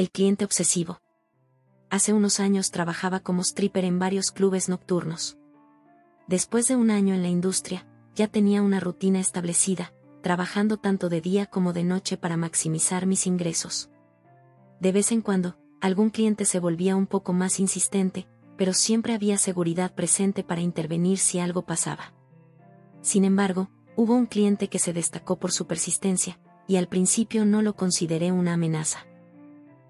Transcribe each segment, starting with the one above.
El cliente obsesivo. Hace unos años trabajaba como stripper en varios clubes nocturnos. Después de un año en la industria, ya tenía una rutina establecida, trabajando tanto de día como de noche para maximizar mis ingresos. De vez en cuando, algún cliente se volvía un poco más insistente, pero siempre había seguridad presente para intervenir si algo pasaba. Sin embargo, hubo un cliente que se destacó por su persistencia, y al principio no lo consideré una amenaza.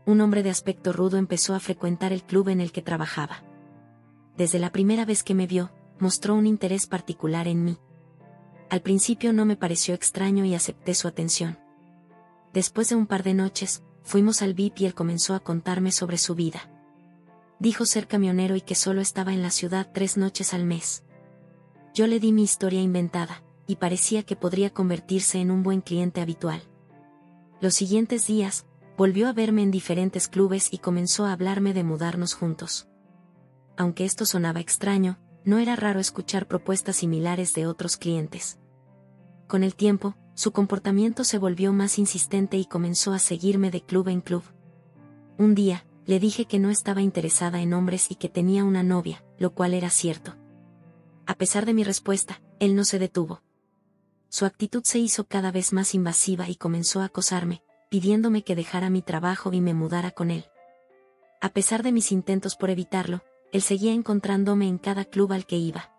Un hombre de aspecto rudo empezó a frecuentar el club en el que trabajaba. Desde la primera vez que me vio, mostró un interés particular en mí. Al principio no me pareció extraño y acepté su atención. Después de un par de noches, fuimos al VIP y él comenzó a contarme sobre su vida. Dijo ser camionero y que solo estaba en la ciudad 3 noches al mes. Yo le di mi historia inventada, y parecía que podría convertirse en un buen cliente habitual. Los siguientes días, volvió a verme en diferentes clubes y comenzó a hablarme de mudarnos juntos. Aunque esto sonaba extraño, no era raro escuchar propuestas similares de otros clientes. Con el tiempo, su comportamiento se volvió más insistente y comenzó a seguirme de club en club. Un día, le dije que no estaba interesada en hombres y que tenía una novia, lo cual era cierto. A pesar de mi respuesta, él no se detuvo. Su actitud se hizo cada vez más invasiva y comenzó a acosarme, pidiéndome que dejara mi trabajo y me mudara con él. A pesar de mis intentos por evitarlo, él seguía encontrándome en cada club al que iba.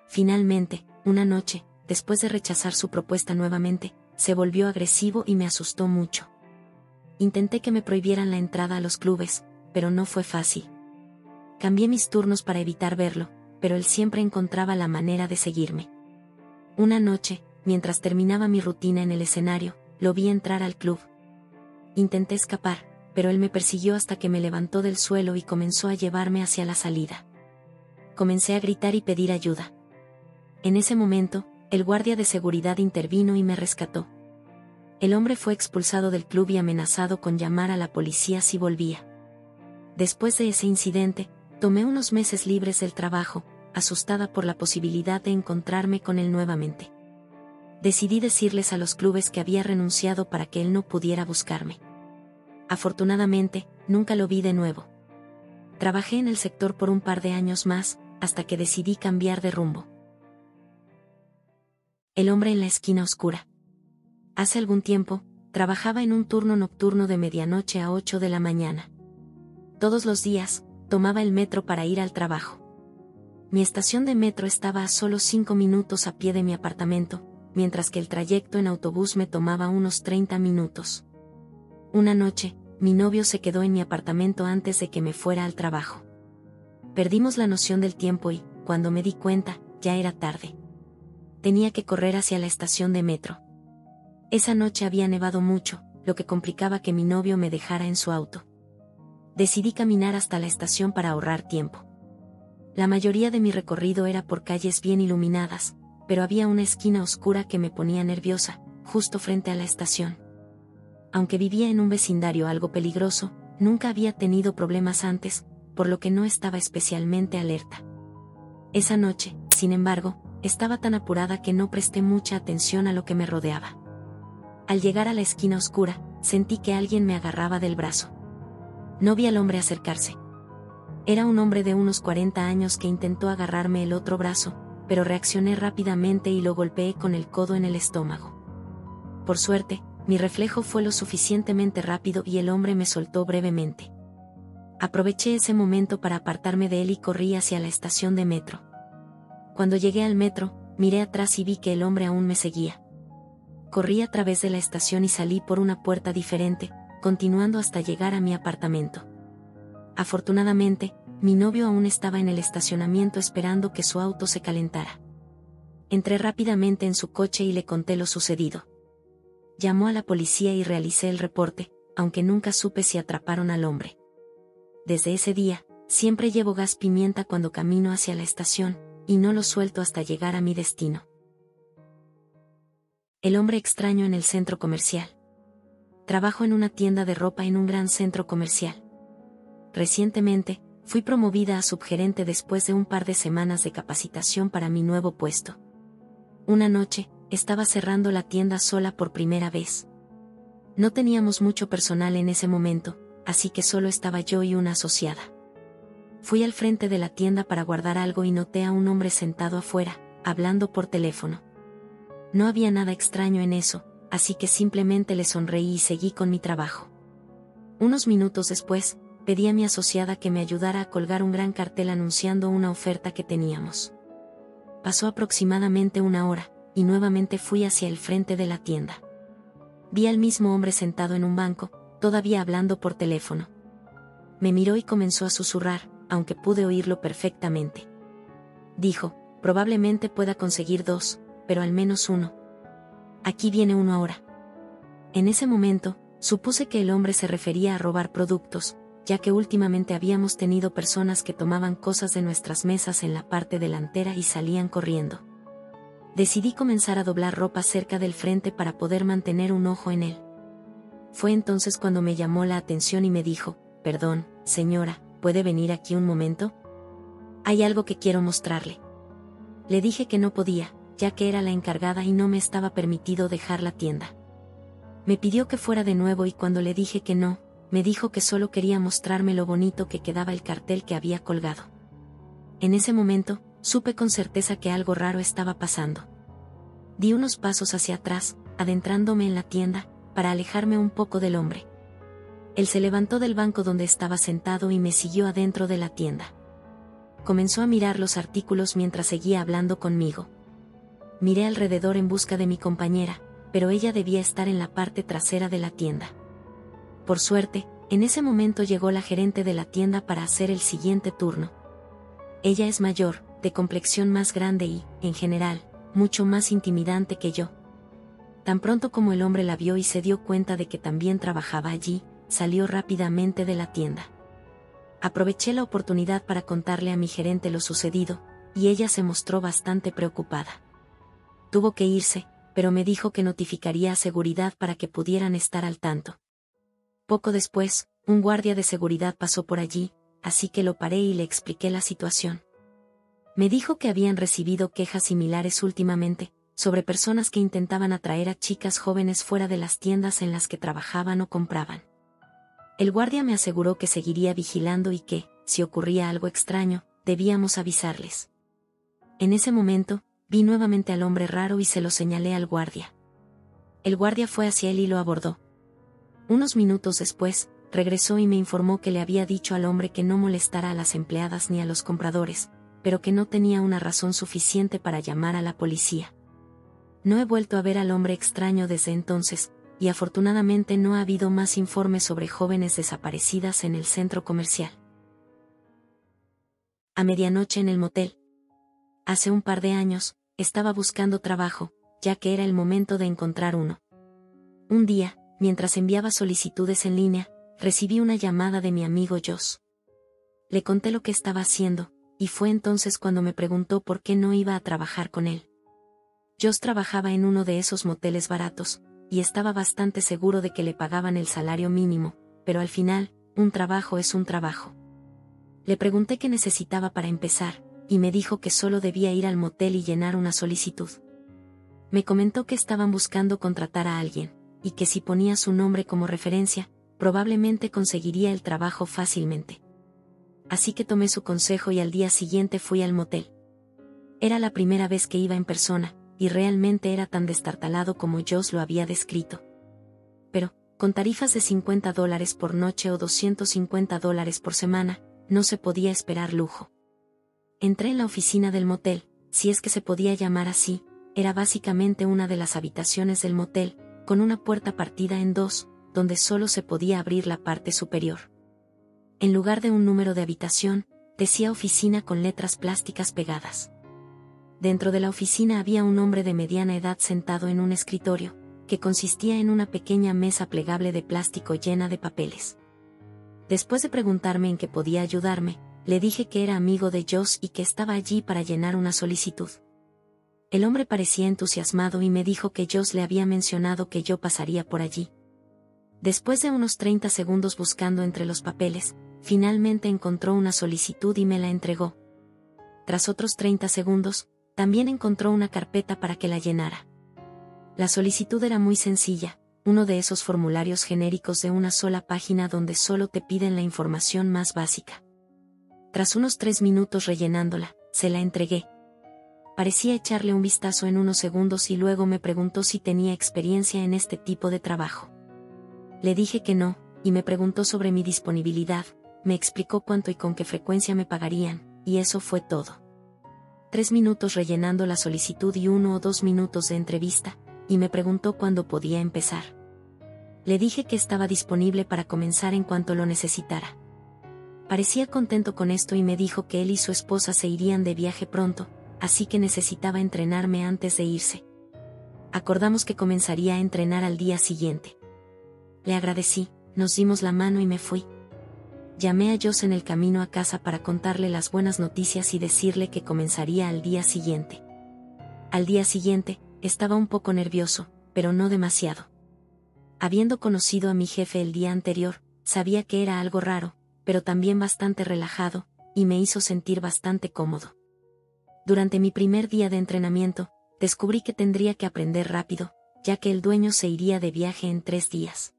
Finalmente, una noche, después de rechazar su propuesta nuevamente, se volvió agresivo y me asustó mucho. Intenté que me prohibieran la entrada a los clubes, pero no fue fácil. Cambié mis turnos para evitar verlo, pero él siempre encontraba la manera de seguirme. Una noche, mientras terminaba mi rutina en el escenario, lo vi entrar al club. Intenté escapar, pero él me persiguió hasta que me levantó del suelo y comenzó a llevarme hacia la salida. Comencé a gritar y pedir ayuda. En ese momento, el guardia de seguridad intervino y me rescató. El hombre fue expulsado del club y amenazado con llamar a la policía si volvía. Después de ese incidente, tomé unos meses libres del trabajo, asustada por la posibilidad de encontrarme con él nuevamente. Decidí decirles a los clubes que había renunciado para que él no pudiera buscarme. Afortunadamente, nunca lo vi de nuevo. Trabajé en el sector por un par de años más, hasta que decidí cambiar de rumbo. El hombre en la esquina oscura. Hace algún tiempo, trabajaba en un turno nocturno de medianoche a 8 de la mañana. Todos los días, tomaba el metro para ir al trabajo. Mi estación de metro estaba a solo 5 minutos a pie de mi apartamento, mientras que el trayecto en autobús me tomaba unos 30 minutos. Una noche, mi novio se quedó en mi apartamento antes de que me fuera al trabajo. Perdimos la noción del tiempo y, cuando me di cuenta, ya era tarde. Tenía que correr hacia la estación de metro. Esa noche había nevado mucho, lo que complicaba que mi novio me dejara en su auto. Decidí caminar hasta la estación para ahorrar tiempo. La mayoría de mi recorrido era por calles bien iluminadas, pero había una esquina oscura que me ponía nerviosa, justo frente a la estación. Aunque vivía en un vecindario algo peligroso, nunca había tenido problemas antes, por lo que no estaba especialmente alerta. Esa noche, sin embargo, estaba tan apurada que no presté mucha atención a lo que me rodeaba. Al llegar a la esquina oscura, sentí que alguien me agarraba del brazo. No vi al hombre acercarse. Era un hombre de unos 40 años que intentó agarrarme el otro brazo, pero reaccioné rápidamente y lo golpeé con el codo en el estómago. Por suerte, mi reflejo fue lo suficientemente rápido y el hombre me soltó brevemente. Aproveché ese momento para apartarme de él y corrí hacia la estación de metro. Cuando llegué al metro, miré atrás y vi que el hombre aún me seguía. Corrí a través de la estación y salí por una puerta diferente, continuando hasta llegar a mi apartamento. Afortunadamente, mi novio aún estaba en el estacionamiento esperando que su auto se calentara. Entré rápidamente en su coche y le conté lo sucedido. Llamó a la policía y realicé el reporte, aunque nunca supe si atraparon al hombre. Desde ese día, siempre llevo gas pimienta cuando camino hacia la estación, y no lo suelto hasta llegar a mi destino. El hombre extraño en el centro comercial. Trabajo en una tienda de ropa en un gran centro comercial. Recientemente, fui promovida a subgerente después de un par de semanas de capacitación para mi nuevo puesto. Una noche, estaba cerrando la tienda sola por primera vez. No teníamos mucho personal en ese momento, así que solo estaba yo y una asociada. Fui al frente de la tienda para guardar algo y noté a un hombre sentado afuera, hablando por teléfono. No había nada extraño en eso, así que simplemente le sonreí y seguí con mi trabajo. Unos minutos después, pedí a mi asociada que me ayudara a colgar un gran cartel anunciando una oferta que teníamos. Pasó aproximadamente una hora, y nuevamente fui hacia el frente de la tienda. Vi al mismo hombre sentado en un banco, todavía hablando por teléfono. Me miró y comenzó a susurrar, aunque pude oírlo perfectamente. Dijo, probablemente pueda conseguir 2, pero al menos uno. Aquí viene uno ahora. En ese momento, supuse que el hombre se refería a robar productos, ya que últimamente habíamos tenido personas que tomaban cosas de nuestras mesas en la parte delantera y salían corriendo. Decidí comenzar a doblar ropa cerca del frente para poder mantener un ojo en él. Fue entonces cuando me llamó la atención y me dijo, «Perdón, señora, ¿puede venir aquí un momento? Hay algo que quiero mostrarle». Le dije que no podía, ya que era la encargada y no me estaba permitido dejar la tienda. Me pidió que fuera de nuevo y cuando le dije que no, me dijo que solo quería mostrarme lo bonito que quedaba el cartel que había colgado. En ese momento, supe con certeza que algo raro estaba pasando. Di unos pasos hacia atrás, adentrándome en la tienda, para alejarme un poco del hombre. Él se levantó del banco donde estaba sentado y me siguió adentro de la tienda. Comenzó a mirar los artículos mientras seguía hablando conmigo. Miré alrededor en busca de mi compañera, pero ella debía estar en la parte trasera de la tienda. Por suerte, en ese momento llegó la gerente de la tienda para hacer el siguiente turno. Ella es mayor, de complexión más grande y, en general, mucho más intimidante que yo. Tan pronto como el hombre la vio y se dio cuenta de que también trabajaba allí, salió rápidamente de la tienda. Aproveché la oportunidad para contarle a mi gerente lo sucedido, y ella se mostró bastante preocupada. Tuvo que irse, pero me dijo que notificaría a seguridad para que pudieran estar al tanto. Poco después, un guardia de seguridad pasó por allí, así que lo paré y le expliqué la situación. Me dijo que habían recibido quejas similares últimamente, sobre personas que intentaban atraer a chicas jóvenes fuera de las tiendas en las que trabajaban o compraban. El guardia me aseguró que seguiría vigilando y que, si ocurría algo extraño, debíamos avisarles. En ese momento, vi nuevamente al hombre raro y se lo señalé al guardia. El guardia fue hacia él y lo abordó. Unos minutos después, regresó y me informó que le había dicho al hombre que no molestara a las empleadas ni a los compradores, pero que no tenía una razón suficiente para llamar a la policía. No he vuelto a ver al hombre extraño desde entonces, y afortunadamente no ha habido más informes sobre jóvenes desaparecidas en el centro comercial. A medianoche en el motel. Hace un par de años, estaba buscando trabajo, ya que era el momento de encontrar uno. Un día, mientras enviaba solicitudes en línea, recibí una llamada de mi amigo Josh. Le conté lo que estaba haciendo, y fue entonces cuando me preguntó por qué no iba a trabajar con él. Josh trabajaba en uno de esos moteles baratos, y estaba bastante seguro de que le pagaban el salario mínimo, pero al final, un trabajo es un trabajo. Le pregunté qué necesitaba para empezar, y me dijo que solo debía ir al motel y llenar una solicitud. Me comentó que estaban buscando contratar a alguien, y que si ponía su nombre como referencia, probablemente conseguiría el trabajo fácilmente. Así que tomé su consejo y al día siguiente fui al motel. Era la primera vez que iba en persona, y realmente era tan destartalado como Josh lo había descrito. Pero, con tarifas de $50 por noche o $250 por semana, no se podía esperar lujo. Entré en la oficina del motel, si es que se podía llamar así, era básicamente una de las habitaciones del motel, con una puerta partida en dos, donde solo se podía abrir la parte superior. En lugar de un número de habitación, decía oficina con letras plásticas pegadas. Dentro de la oficina había un hombre de mediana edad sentado en un escritorio, que consistía en una pequeña mesa plegable de plástico llena de papeles. Después de preguntarme en qué podía ayudarme, le dije que era amigo de Josh y que estaba allí para llenar una solicitud. El hombre parecía entusiasmado y me dijo que Josh le había mencionado que yo pasaría por allí. Después de unos 30 segundos buscando entre los papeles, finalmente encontró una solicitud y me la entregó. Tras otros 30 segundos, también encontró una carpeta para que la llenara. La solicitud era muy sencilla, uno de esos formularios genéricos de una sola página donde solo te piden la información más básica. Tras unos 3 minutos rellenándola, se la entregué. Parecía echarle un vistazo en unos segundos y luego me preguntó si tenía experiencia en este tipo de trabajo. Le dije que no, y me preguntó sobre mi disponibilidad, me explicó cuánto y con qué frecuencia me pagarían, y eso fue todo. 3 minutos rellenando la solicitud y 1 o 2 minutos de entrevista, y me preguntó cuándo podía empezar. Le dije que estaba disponible para comenzar en cuanto lo necesitara. Parecía contento con esto y me dijo que él y su esposa se irían de viaje pronto, así que necesitaba entrenarme antes de irse. Acordamos que comenzaría a entrenar al día siguiente. Le agradecí, nos dimos la mano y me fui. Llamé a Joss en el camino a casa para contarle las buenas noticias y decirle que comenzaría al día siguiente. Al día siguiente, estaba un poco nervioso, pero no demasiado. Habiendo conocido a mi jefe el día anterior, sabía que era algo raro, pero también bastante relajado, y me hizo sentir bastante cómodo. Durante mi primer día de entrenamiento, descubrí que tendría que aprender rápido, ya que el dueño se iría de viaje en 3 días.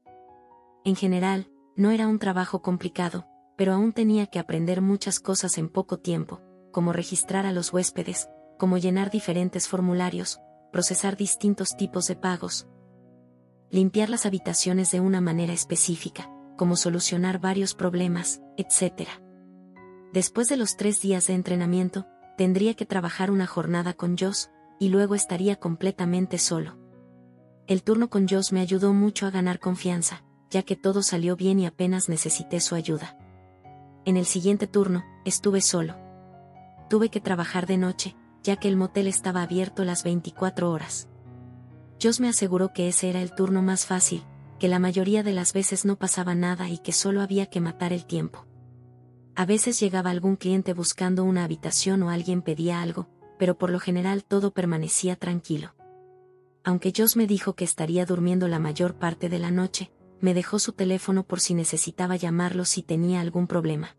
En general, no era un trabajo complicado, pero aún tenía que aprender muchas cosas en poco tiempo, como registrar a los huéspedes, como llenar diferentes formularios, procesar distintos tipos de pagos, limpiar las habitaciones de una manera específica, como solucionar varios problemas, etc. Después de los 3 días de entrenamiento, tendría que trabajar una jornada con Joss, y luego estaría completamente solo. El turno con Joss me ayudó mucho a ganar confianza, ya que todo salió bien y apenas necesité su ayuda. En el siguiente turno, estuve solo. Tuve que trabajar de noche, ya que el motel estaba abierto las 24 horas. Joss me aseguró que ese era el turno más fácil, que la mayoría de las veces no pasaba nada y que solo había que matar el tiempo. A veces llegaba algún cliente buscando una habitación o alguien pedía algo, pero por lo general todo permanecía tranquilo. Aunque Joss me dijo que estaría durmiendo la mayor parte de la noche, me dejó su teléfono por si necesitaba llamarlo si tenía algún problema.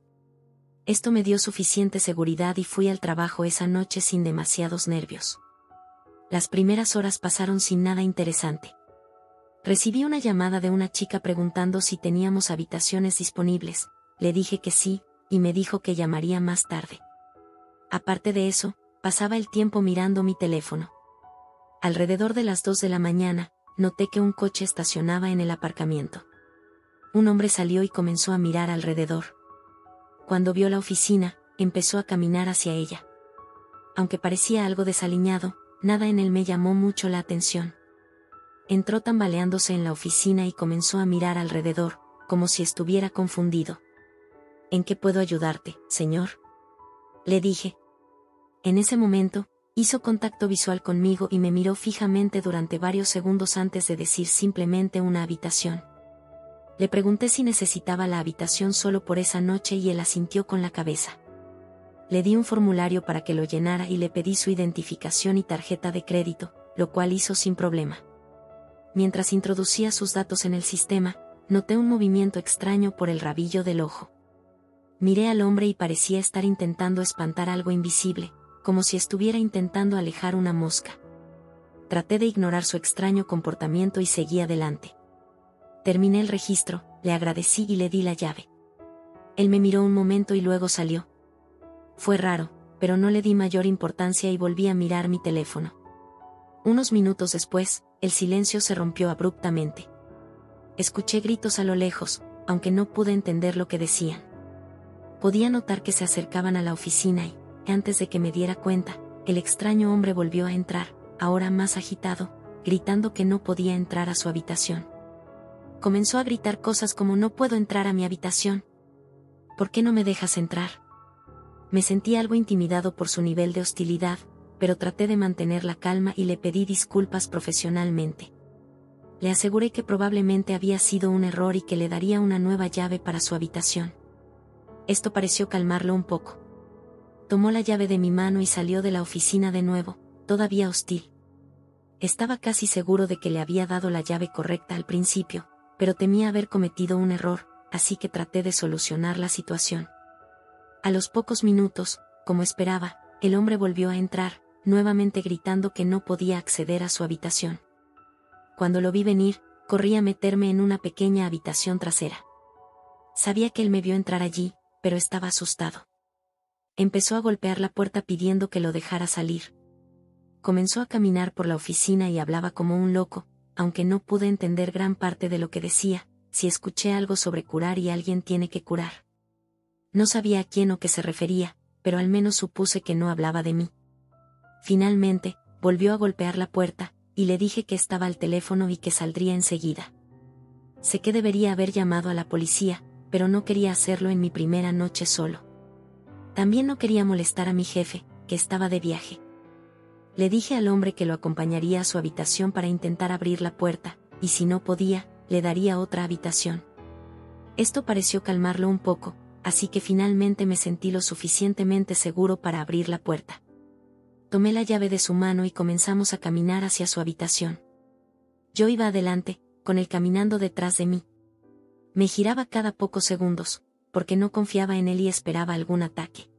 Esto me dio suficiente seguridad y fui al trabajo esa noche sin demasiados nervios. Las primeras horas pasaron sin nada interesante. Recibí una llamada de una chica preguntando si teníamos habitaciones disponibles, le dije que sí, y me dijo que llamaría más tarde. Aparte de eso, pasaba el tiempo mirando mi teléfono. Alrededor de las 2 de la mañana, noté que un coche estacionaba en el aparcamiento. Un hombre salió y comenzó a mirar alrededor. Cuando vio la oficina, empezó a caminar hacia ella. Aunque parecía algo desaliñado, nada en él me llamó mucho la atención. Entró tambaleándose en la oficina y comenzó a mirar alrededor, como si estuviera confundido. ¿En qué puedo ayudarte, señor?, le dije. En ese momento, hizo contacto visual conmigo y me miró fijamente durante varios segundos antes de decir simplemente una habitación. Le pregunté si necesitaba la habitación solo por esa noche y él asintió con la cabeza. Le di un formulario para que lo llenara y le pedí su identificación y tarjeta de crédito, lo cual hizo sin problema. Mientras introducía sus datos en el sistema, noté un movimiento extraño por el rabillo del ojo. Miré al hombre y parecía estar intentando espantar algo invisible, como si estuviera intentando alejar una mosca. Traté de ignorar su extraño comportamiento y seguí adelante. Terminé el registro, le agradecí y le di la llave. Él me miró un momento y luego salió. Fue raro, pero no le di mayor importancia y volví a mirar mi teléfono. Unos minutos después, el silencio se rompió abruptamente. Escuché gritos a lo lejos, aunque no pude entender lo que decían. Podía notar que se acercaban a la oficina y, antes de que me diera cuenta, el extraño hombre volvió a entrar, ahora más agitado, gritando que no podía entrar a su habitación. Comenzó a gritar cosas como "no puedo entrar a mi habitación. ¿Por qué no me dejas entrar?". Me sentí algo intimidado por su nivel de hostilidad, pero traté de mantener la calma y le pedí disculpas profesionalmente. Le aseguré que probablemente había sido un error y que le daría una nueva llave para su habitación. Esto pareció calmarlo un poco. Tomó la llave de mi mano y salió de la oficina de nuevo, todavía hostil. Estaba casi seguro de que le había dado la llave correcta al principio, pero temía haber cometido un error, así que traté de solucionar la situación. A los pocos minutos, como esperaba, el hombre volvió a entrar, nuevamente gritando que no podía acceder a su habitación. Cuando lo vi venir, corrí a meterme en una pequeña habitación trasera. Sabía que él me vio entrar allí, pero estaba asustado. Empezó a golpear la puerta pidiendo que lo dejara salir. Comenzó a caminar por la oficina y hablaba como un loco, aunque no pude entender gran parte de lo que decía. Si escuché algo sobre curar y alguien tiene que curar. No sabía a quién o qué se refería, pero al menos supuse que no hablaba de mí. Finalmente, volvió a golpear la puerta, y le dije que estaba al teléfono y que saldría enseguida. Sé que debería haber llamado a la policía, pero no quería hacerlo en mi primera noche solo. También no quería molestar a mi jefe, que estaba de viaje. Le dije al hombre que lo acompañaría a su habitación para intentar abrir la puerta, y si no podía, le daría otra habitación. Esto pareció calmarlo un poco, así que finalmente me sentí lo suficientemente seguro para abrir la puerta. Tomé la llave de su mano y comenzamos a caminar hacia su habitación. Yo iba adelante, con él caminando detrás de mí. Me giraba cada pocos segundos, porque no confiaba en él y esperaba algún ataque.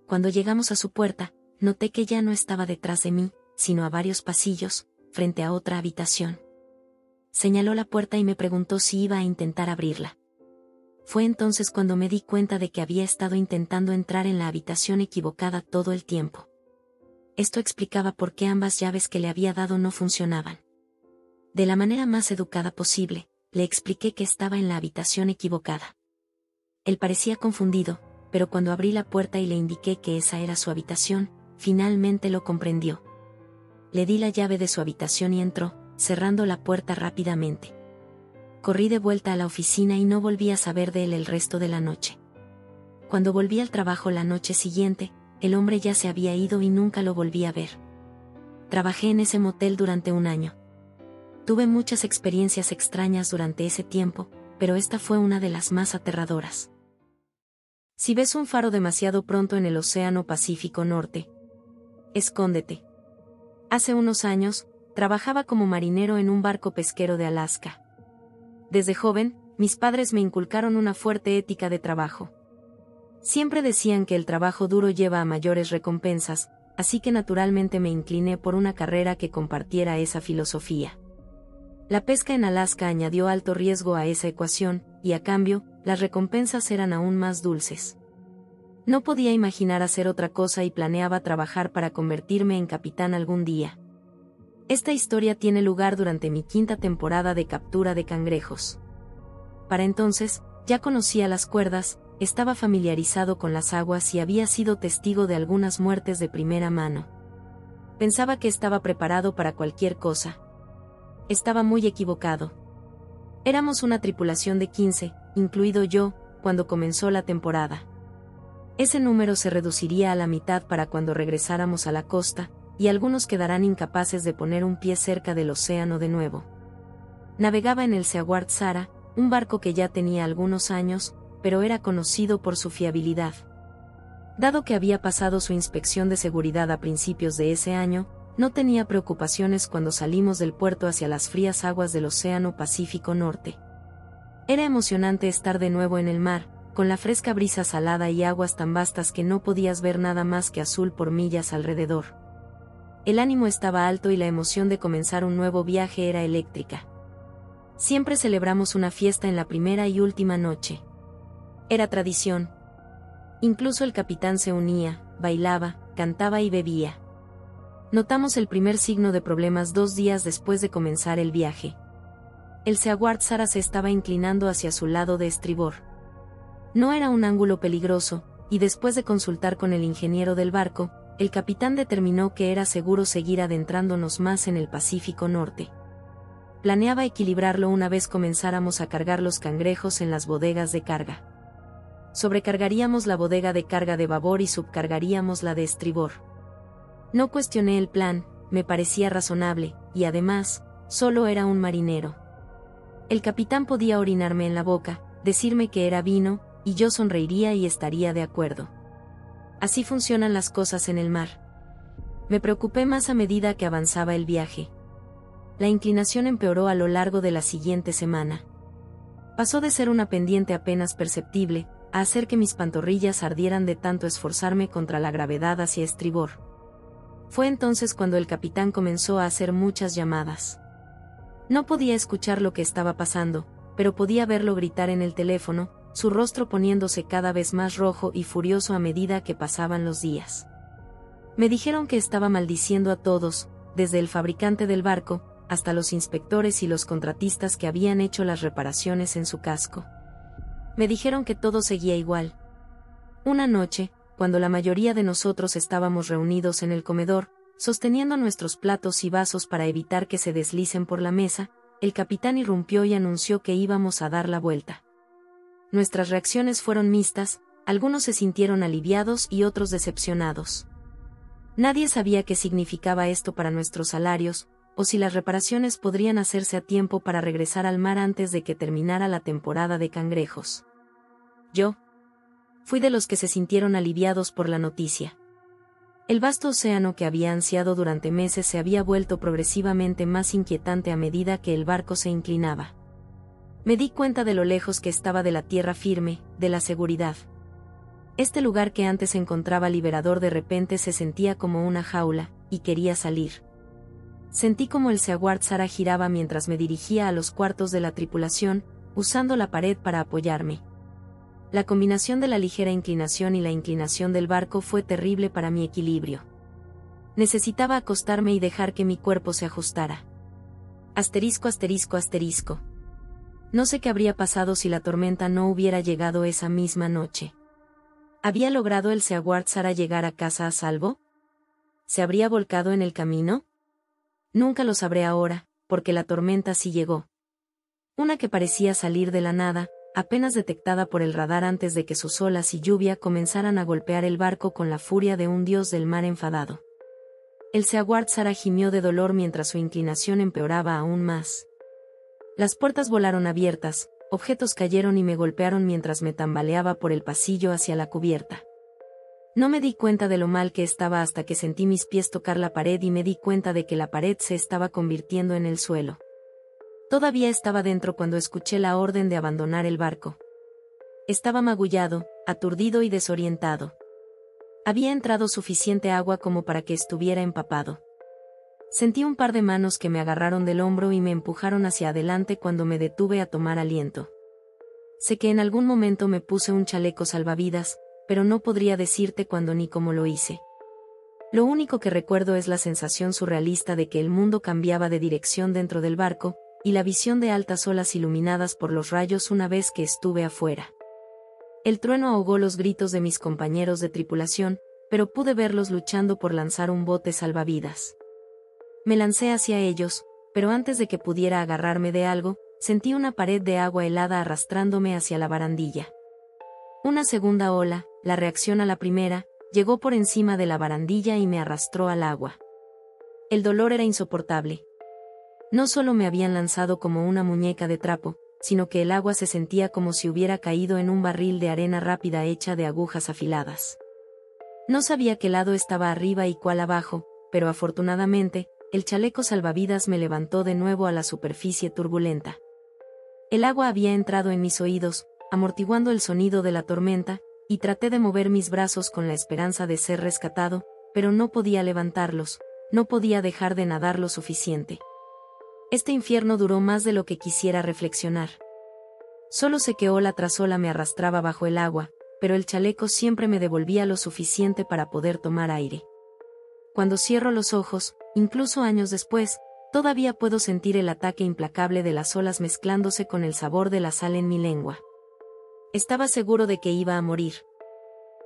Cuando llegamos a su puerta, noté que ya no estaba detrás de mí, sino a varios pasillos, frente a otra habitación. Señaló la puerta y me preguntó si iba a intentar abrirla. Fue entonces cuando me di cuenta de que había estado intentando entrar en la habitación equivocada todo el tiempo. Esto explicaba por qué ambas llaves que le había dado no funcionaban. De la manera más educada posible, le expliqué que estaba en la habitación equivocada. Él parecía confundido, pero cuando abrí la puerta y le indiqué que esa era su habitación, finalmente lo comprendió. Le di la llave de su habitación y entró, cerrando la puerta rápidamente. Corrí de vuelta a la oficina y no volví a saber de él el resto de la noche. Cuando volví al trabajo la noche siguiente, el hombre ya se había ido y nunca lo volví a ver. Trabajé en ese motel durante un año. Tuve muchas experiencias extrañas durante ese tiempo, pero esta fue una de las más aterradoras. Si ves un faro demasiado pronto en el Océano Pacífico Norte, escóndete. Hace unos años, trabajaba como marinero en un barco pesquero de Alaska. Desde joven, mis padres me inculcaron una fuerte ética de trabajo. Siempre decían que el trabajo duro lleva a mayores recompensas, así que naturalmente me incliné por una carrera que compartiera esa filosofía. La pesca en Alaska añadió alto riesgo a esa ecuación, y a cambio, las recompensas eran aún más dulces. No podía imaginar hacer otra cosa y planeaba trabajar para convertirme en capitán algún día. Esta historia tiene lugar durante mi 5ª temporada de captura de cangrejos. Para entonces, ya conocía las cuerdas, estaba familiarizado con las aguas y había sido testigo de algunas muertes de primera mano. Pensaba que estaba preparado para cualquier cosa. Estaba muy equivocado. Éramos una tripulación de 15, incluido yo, cuando comenzó la temporada. Ese número se reduciría a la mitad para cuando regresáramos a la costa, y algunos quedarán incapaces de poner un pie cerca del océano de nuevo. Navegaba en el Seaguard Sara, un barco que ya tenía algunos años, pero era conocido por su fiabilidad. Dado que había pasado su inspección de seguridad a principios de ese año, no tenía preocupaciones cuando salimos del puerto hacia las frías aguas del Océano Pacífico Norte. Era emocionante estar de nuevo en el mar, con la fresca brisa salada y aguas tan vastas que no podías ver nada más que azul por millas alrededor. El ánimo estaba alto y la emoción de comenzar un nuevo viaje era eléctrica. Siempre celebramos una fiesta en la primera y última noche. Era tradición. Incluso el capitán se unía, bailaba, cantaba y bebía. Notamos el primer signo de problemas 2 días después de comenzar el viaje. El Seaguard Sara se estaba inclinando hacia su lado de estribor. No era un ángulo peligroso, y después de consultar con el ingeniero del barco, el capitán determinó que era seguro seguir adentrándonos más en el Pacífico Norte. Planeaba equilibrarlo una vez comenzáramos a cargar los cangrejos en las bodegas de carga. Sobrecargaríamos la bodega de carga de babor y subcargaríamos la de estribor. No cuestioné el plan, me parecía razonable, y además, solo era un marinero. El capitán podía orinarme en la boca, decirme que era vino, y yo sonreiría y estaría de acuerdo. Así funcionan las cosas en el mar. Me preocupé más a medida que avanzaba el viaje. La inclinación empeoró a lo largo de la siguiente semana. Pasó de ser una pendiente apenas perceptible, a hacer que mis pantorrillas ardieran de tanto esforzarme contra la gravedad hacia estribor. Fue entonces cuando el capitán comenzó a hacer muchas llamadas. No podía escuchar lo que estaba pasando, pero podía verlo gritar en el teléfono, su rostro poniéndose cada vez más rojo y furioso a medida que pasaban los días. Me dijeron que estaba maldiciendo a todos, desde el fabricante del barco, hasta los inspectores y los contratistas que habían hecho las reparaciones en su casco. Me dijeron que todo seguía igual. Una noche, cuando la mayoría de nosotros estábamos reunidos en el comedor, sosteniendo nuestros platos y vasos para evitar que se deslicen por la mesa, el capitán irrumpió y anunció que íbamos a dar la vuelta. Nuestras reacciones fueron mixtas, algunos se sintieron aliviados y otros decepcionados. Nadie sabía qué significaba esto para nuestros salarios, o si las reparaciones podrían hacerse a tiempo para regresar al mar antes de que terminara la temporada de cangrejos. Yo fui de los que se sintieron aliviados por la noticia. El vasto océano que había ansiado durante meses se había vuelto progresivamente más inquietante a medida que el barco se inclinaba. Me di cuenta de lo lejos que estaba de la tierra firme, de la seguridad. Este lugar que antes encontraba liberador de repente se sentía como una jaula, y quería salir. Sentí como el Seaguard Sara giraba mientras me dirigía a los cuartos de la tripulación, usando la pared para apoyarme. La combinación de la ligera inclinación y la inclinación del barco fue terrible para mi equilibrio. Necesitaba acostarme y dejar que mi cuerpo se ajustara. Asterisco asterisco asterisco. No sé qué habría pasado si la tormenta no hubiera llegado esa misma noche. ¿Había logrado el Seaguard Sara llegar a casa a salvo? ¿Se habría volcado en el camino? Nunca lo sabré ahora, porque la tormenta sí llegó. Una que parecía salir de la nada, apenas detectada por el radar antes de que sus olas y lluvia comenzaran a golpear el barco con la furia de un dios del mar enfadado. El Seaguard Sara gimió de dolor mientras su inclinación empeoraba aún más. Las puertas volaron abiertas, objetos cayeron y me golpearon mientras me tambaleaba por el pasillo hacia la cubierta. No me di cuenta de lo mal que estaba hasta que sentí mis pies tocar la pared y me di cuenta de que la pared se estaba convirtiendo en el suelo. Todavía estaba dentro cuando escuché la orden de abandonar el barco. Estaba magullado, aturdido y desorientado. Había entrado suficiente agua como para que estuviera empapado. Sentí un par de manos que me agarraron del hombro y me empujaron hacia adelante cuando me detuve a tomar aliento. Sé que en algún momento me puse un chaleco salvavidas, pero no podría decirte cuándo ni cómo lo hice. Lo único que recuerdo es la sensación surrealista de que el mundo cambiaba de dirección dentro del barco, y la visión de altas olas iluminadas por los rayos una vez que estuve afuera. El trueno ahogó los gritos de mis compañeros de tripulación, pero pude verlos luchando por lanzar un bote salvavidas. Me lancé hacia ellos, pero antes de que pudiera agarrarme de algo, sentí una pared de agua helada arrastrándome hacia la barandilla. Una segunda ola, la reacción a la primera, llegó por encima de la barandilla y me arrastró al agua. El dolor era insoportable. No solo me habían lanzado como una muñeca de trapo, sino que el agua se sentía como si hubiera caído en un barril de arena rápida hecha de agujas afiladas. No sabía qué lado estaba arriba y cuál abajo, pero afortunadamente, el chaleco salvavidas me levantó de nuevo a la superficie turbulenta. El agua había entrado en mis oídos, amortiguando el sonido de la tormenta, y traté de mover mis brazos con la esperanza de ser rescatado, pero no podía levantarlos, no podía dejar de nadar lo suficiente. Este infierno duró más de lo que quisiera reflexionar. Solo sé que ola tras ola me arrastraba bajo el agua, pero el chaleco siempre me devolvía lo suficiente para poder tomar aire. Cuando cierro los ojos, incluso años después, todavía puedo sentir el ataque implacable de las olas mezclándose con el sabor de la sal en mi lengua. Estaba seguro de que iba a morir.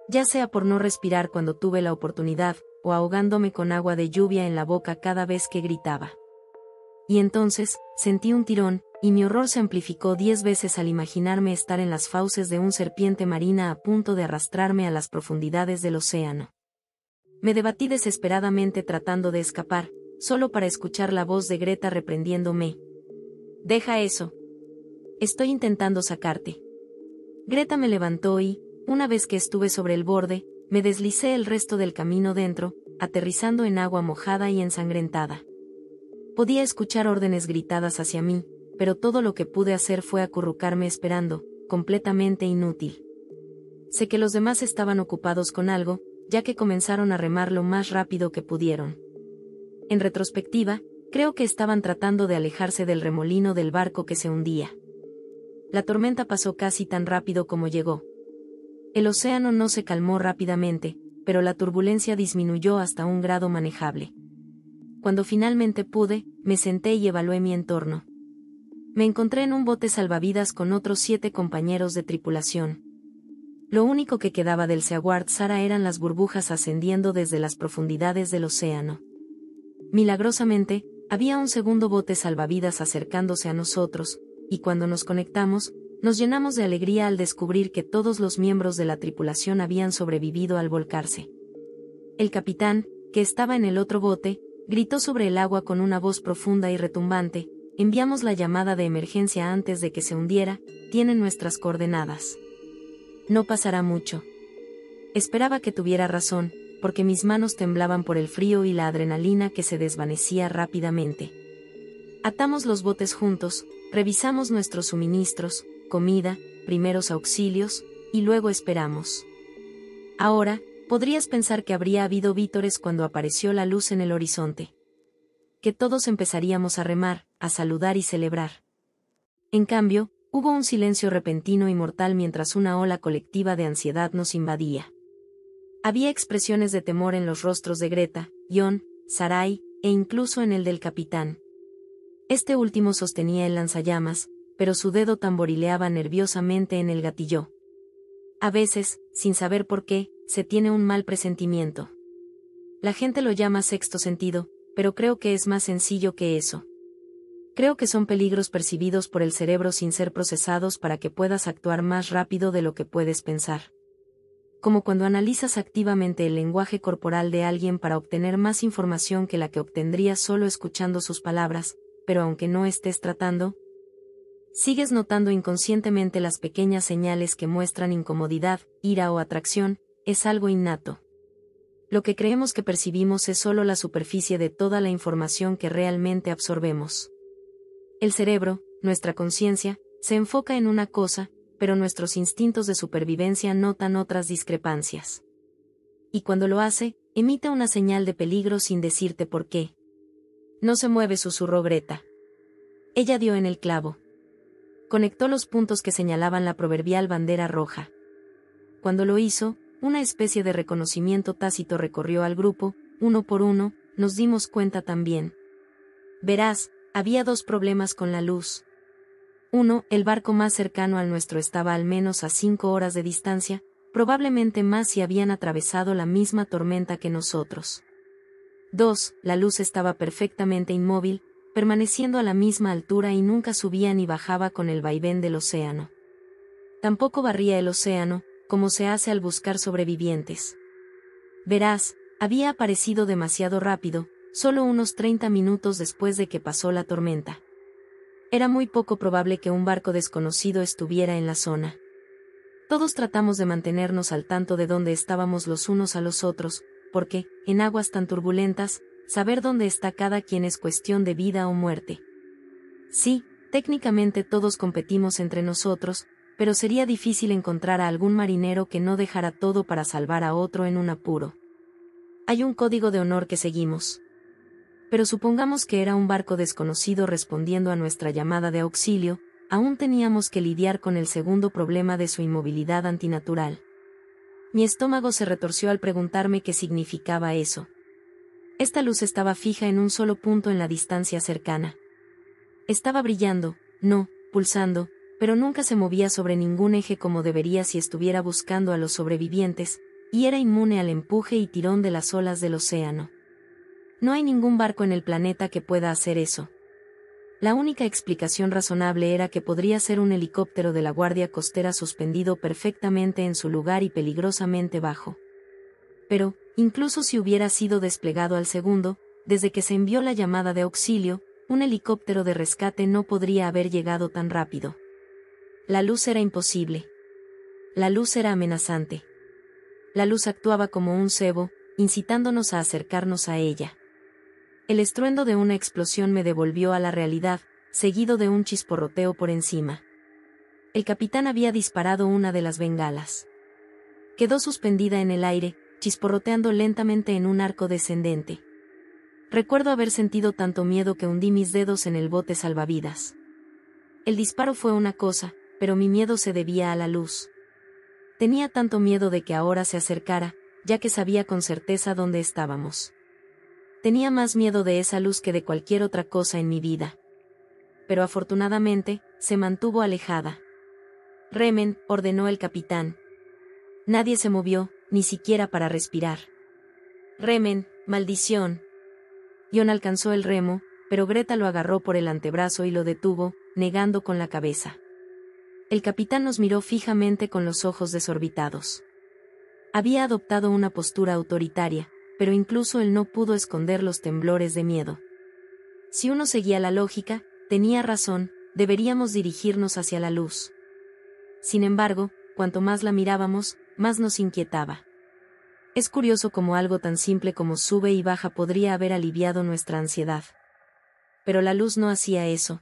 Ya sea por no respirar cuando tuve la oportunidad, o ahogándome con agua de lluvia en la boca cada vez que gritaba. Y entonces, sentí un tirón, y mi horror se amplificó 10 veces al imaginarme estar en las fauces de una serpiente marina a punto de arrastrarme a las profundidades del océano. Me debatí desesperadamente tratando de escapar, solo para escuchar la voz de Greta reprendiéndome. «Deja eso. Estoy intentando sacarte». Greta me levantó y, una vez que estuve sobre el borde, me deslicé el resto del camino dentro, aterrizando en agua mojada y ensangrentada. Podía escuchar órdenes gritadas hacia mí, pero todo lo que pude hacer fue acurrucarme esperando, completamente inútil. Sé que los demás estaban ocupados con algo, ya que comenzaron a remar lo más rápido que pudieron. En retrospectiva, Creo que estaban tratando de alejarse del remolino del barco que se hundía. La tormenta pasó casi tan rápido como llegó. El océano no se calmó rápidamente, pero la turbulencia disminuyó hasta un grado manejable. Cuando finalmente pude, me senté y evalué mi entorno. Me encontré en un bote salvavidas con otros 7 compañeros de tripulación. Lo único que quedaba del Seaguard Sara eran las burbujas ascendiendo desde las profundidades del océano. Milagrosamente, había un segundo bote salvavidas acercándose a nosotros, y cuando nos conectamos, nos llenamos de alegría al descubrir que todos los miembros de la tripulación habían sobrevivido al volcarse. El capitán, que estaba en el otro bote, gritó sobre el agua con una voz profunda y retumbante: «Enviamos la llamada de emergencia antes de que se hundiera, tienen nuestras coordenadas. No pasará mucho». Esperaba que tuviera razón, porque mis manos temblaban por el frío y la adrenalina que se desvanecía rápidamente. Atamos los botes juntos, revisamos nuestros suministros, comida, primeros auxilios, y luego esperamos. Ahora, podrías pensar que habría habido vítores cuando apareció la luz en el horizonte. Que todos empezaríamos a remar, a saludar y celebrar. En cambio, hubo un silencio repentino y mortal mientras una ola colectiva de ansiedad nos invadía. Había expresiones de temor en los rostros de Greta, John, Sarai, e incluso en el del capitán. Este último sostenía el lanzallamas, pero su dedo tamborileaba nerviosamente en el gatillo. A veces, sin saber por qué, se tiene un mal presentimiento. La gente lo llama sexto sentido, pero creo que es más sencillo que eso. Creo que son peligros percibidos por el cerebro sin ser procesados para que puedas actuar más rápido de lo que puedes pensar. Como cuando analizas activamente el lenguaje corporal de alguien para obtener más información que la que obtendrías solo escuchando sus palabras, pero aunque no estés tratando, sigues notando inconscientemente las pequeñas señales que muestran incomodidad, ira o atracción. Es algo innato. Lo que creemos que percibimos es solo la superficie de toda la información que realmente absorbemos. El cerebro, nuestra conciencia, se enfoca en una cosa, pero nuestros instintos de supervivencia notan otras discrepancias. Y cuando lo hace, emite una señal de peligro sin decirte por qué. «No se mueve», susurró Greta. Ella dio en el clavo. Conectó los puntos que señalaban la proverbial bandera roja. Cuando lo hizo, una especie de reconocimiento tácito recorrió al grupo, uno por uno, nos dimos cuenta también. Verás, había 2 problemas con la luz. 1, el barco más cercano al nuestro estaba al menos a 5 horas de distancia, probablemente más si habían atravesado la misma tormenta que nosotros. 2, la luz estaba perfectamente inmóvil, permaneciendo a la misma altura y nunca subía ni bajaba con el vaivén del océano. Tampoco barría el océano, como se hace al buscar sobrevivientes. Verás, había aparecido demasiado rápido, solo unos 30 minutos después de que pasó la tormenta. Era muy poco probable que un barco desconocido estuviera en la zona. Todos tratamos de mantenernos al tanto de dónde estábamos los unos a los otros, porque, en aguas tan turbulentas, saber dónde está cada quien es cuestión de vida o muerte. Sí, técnicamente todos competimos entre nosotros, pero sería difícil encontrar a algún marinero que no dejara todo para salvar a otro en un apuro. Hay un código de honor que seguimos. Pero supongamos que era un barco desconocido respondiendo a nuestra llamada de auxilio, aún teníamos que lidiar con el segundo problema de su inmovilidad antinatural. Mi estómago se retorció al preguntarme qué significaba eso. Esta luz estaba fija en un solo punto en la distancia cercana. Estaba brillando, no, pulsando, pero nunca se movía sobre ningún eje como debería si estuviera buscando a los sobrevivientes, y era inmune al empuje y tirón de las olas del océano. No hay ningún barco en el planeta que pueda hacer eso. La única explicación razonable era que podría ser un helicóptero de la Guardia Costera suspendido perfectamente en su lugar y peligrosamente bajo. Pero, incluso si hubiera sido desplegado al segundo, desde que se envió la llamada de auxilio, un helicóptero de rescate no podría haber llegado tan rápido. La luz era imposible. La luz era amenazante. La luz actuaba como un cebo, incitándonos a acercarnos a ella. El estruendo de una explosión me devolvió a la realidad, seguido de un chisporroteo por encima. El capitán había disparado una de las bengalas. Quedó suspendida en el aire, chisporroteando lentamente en un arco descendente. Recuerdo haber sentido tanto miedo que hundí mis dedos en el bote salvavidas. El disparo fue una cosa, pero mi miedo se debía a la luz. Tenía tanto miedo de que ahora se acercara, ya que sabía con certeza dónde estábamos. Tenía más miedo de esa luz que de cualquier otra cosa en mi vida. Pero afortunadamente, se mantuvo alejada. «Remen», ordenó el capitán. Nadie se movió, ni siquiera para respirar. «Remen, maldición». Jon alcanzó el remo, pero Greta lo agarró por el antebrazo y lo detuvo, negando con la cabeza. El capitán nos miró fijamente con los ojos desorbitados. Había adoptado una postura autoritaria, pero incluso él no pudo esconder los temblores de miedo. Si uno seguía la lógica, tenía razón, deberíamos dirigirnos hacia la luz. Sin embargo, cuanto más la mirábamos, más nos inquietaba. Es curioso cómo algo tan simple como sube y baja podría haber aliviado nuestra ansiedad. Pero la luz no hacía eso.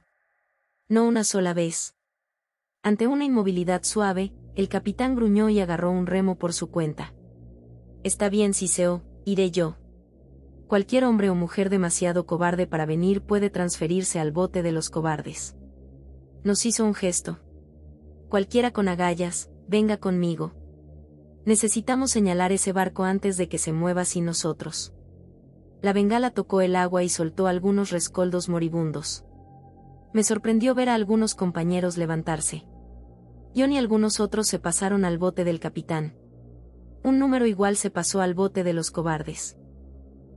No una sola vez. Ante una inmovilidad suave, el capitán gruñó y agarró un remo por su cuenta. «Está bien, Siseo, iré yo». Cualquier hombre o mujer demasiado cobarde para venir puede transferirse al bote de los cobardes. Nos hizo un gesto. «Cualquiera con agallas, venga conmigo. Necesitamos señalar ese barco antes de que se mueva sin nosotros». La bengala tocó el agua y soltó algunos rescoldos moribundos. Me sorprendió ver a algunos compañeros levantarse. Jon y algunos otros se pasaron al bote del capitán. Un número igual se pasó al bote de los cobardes.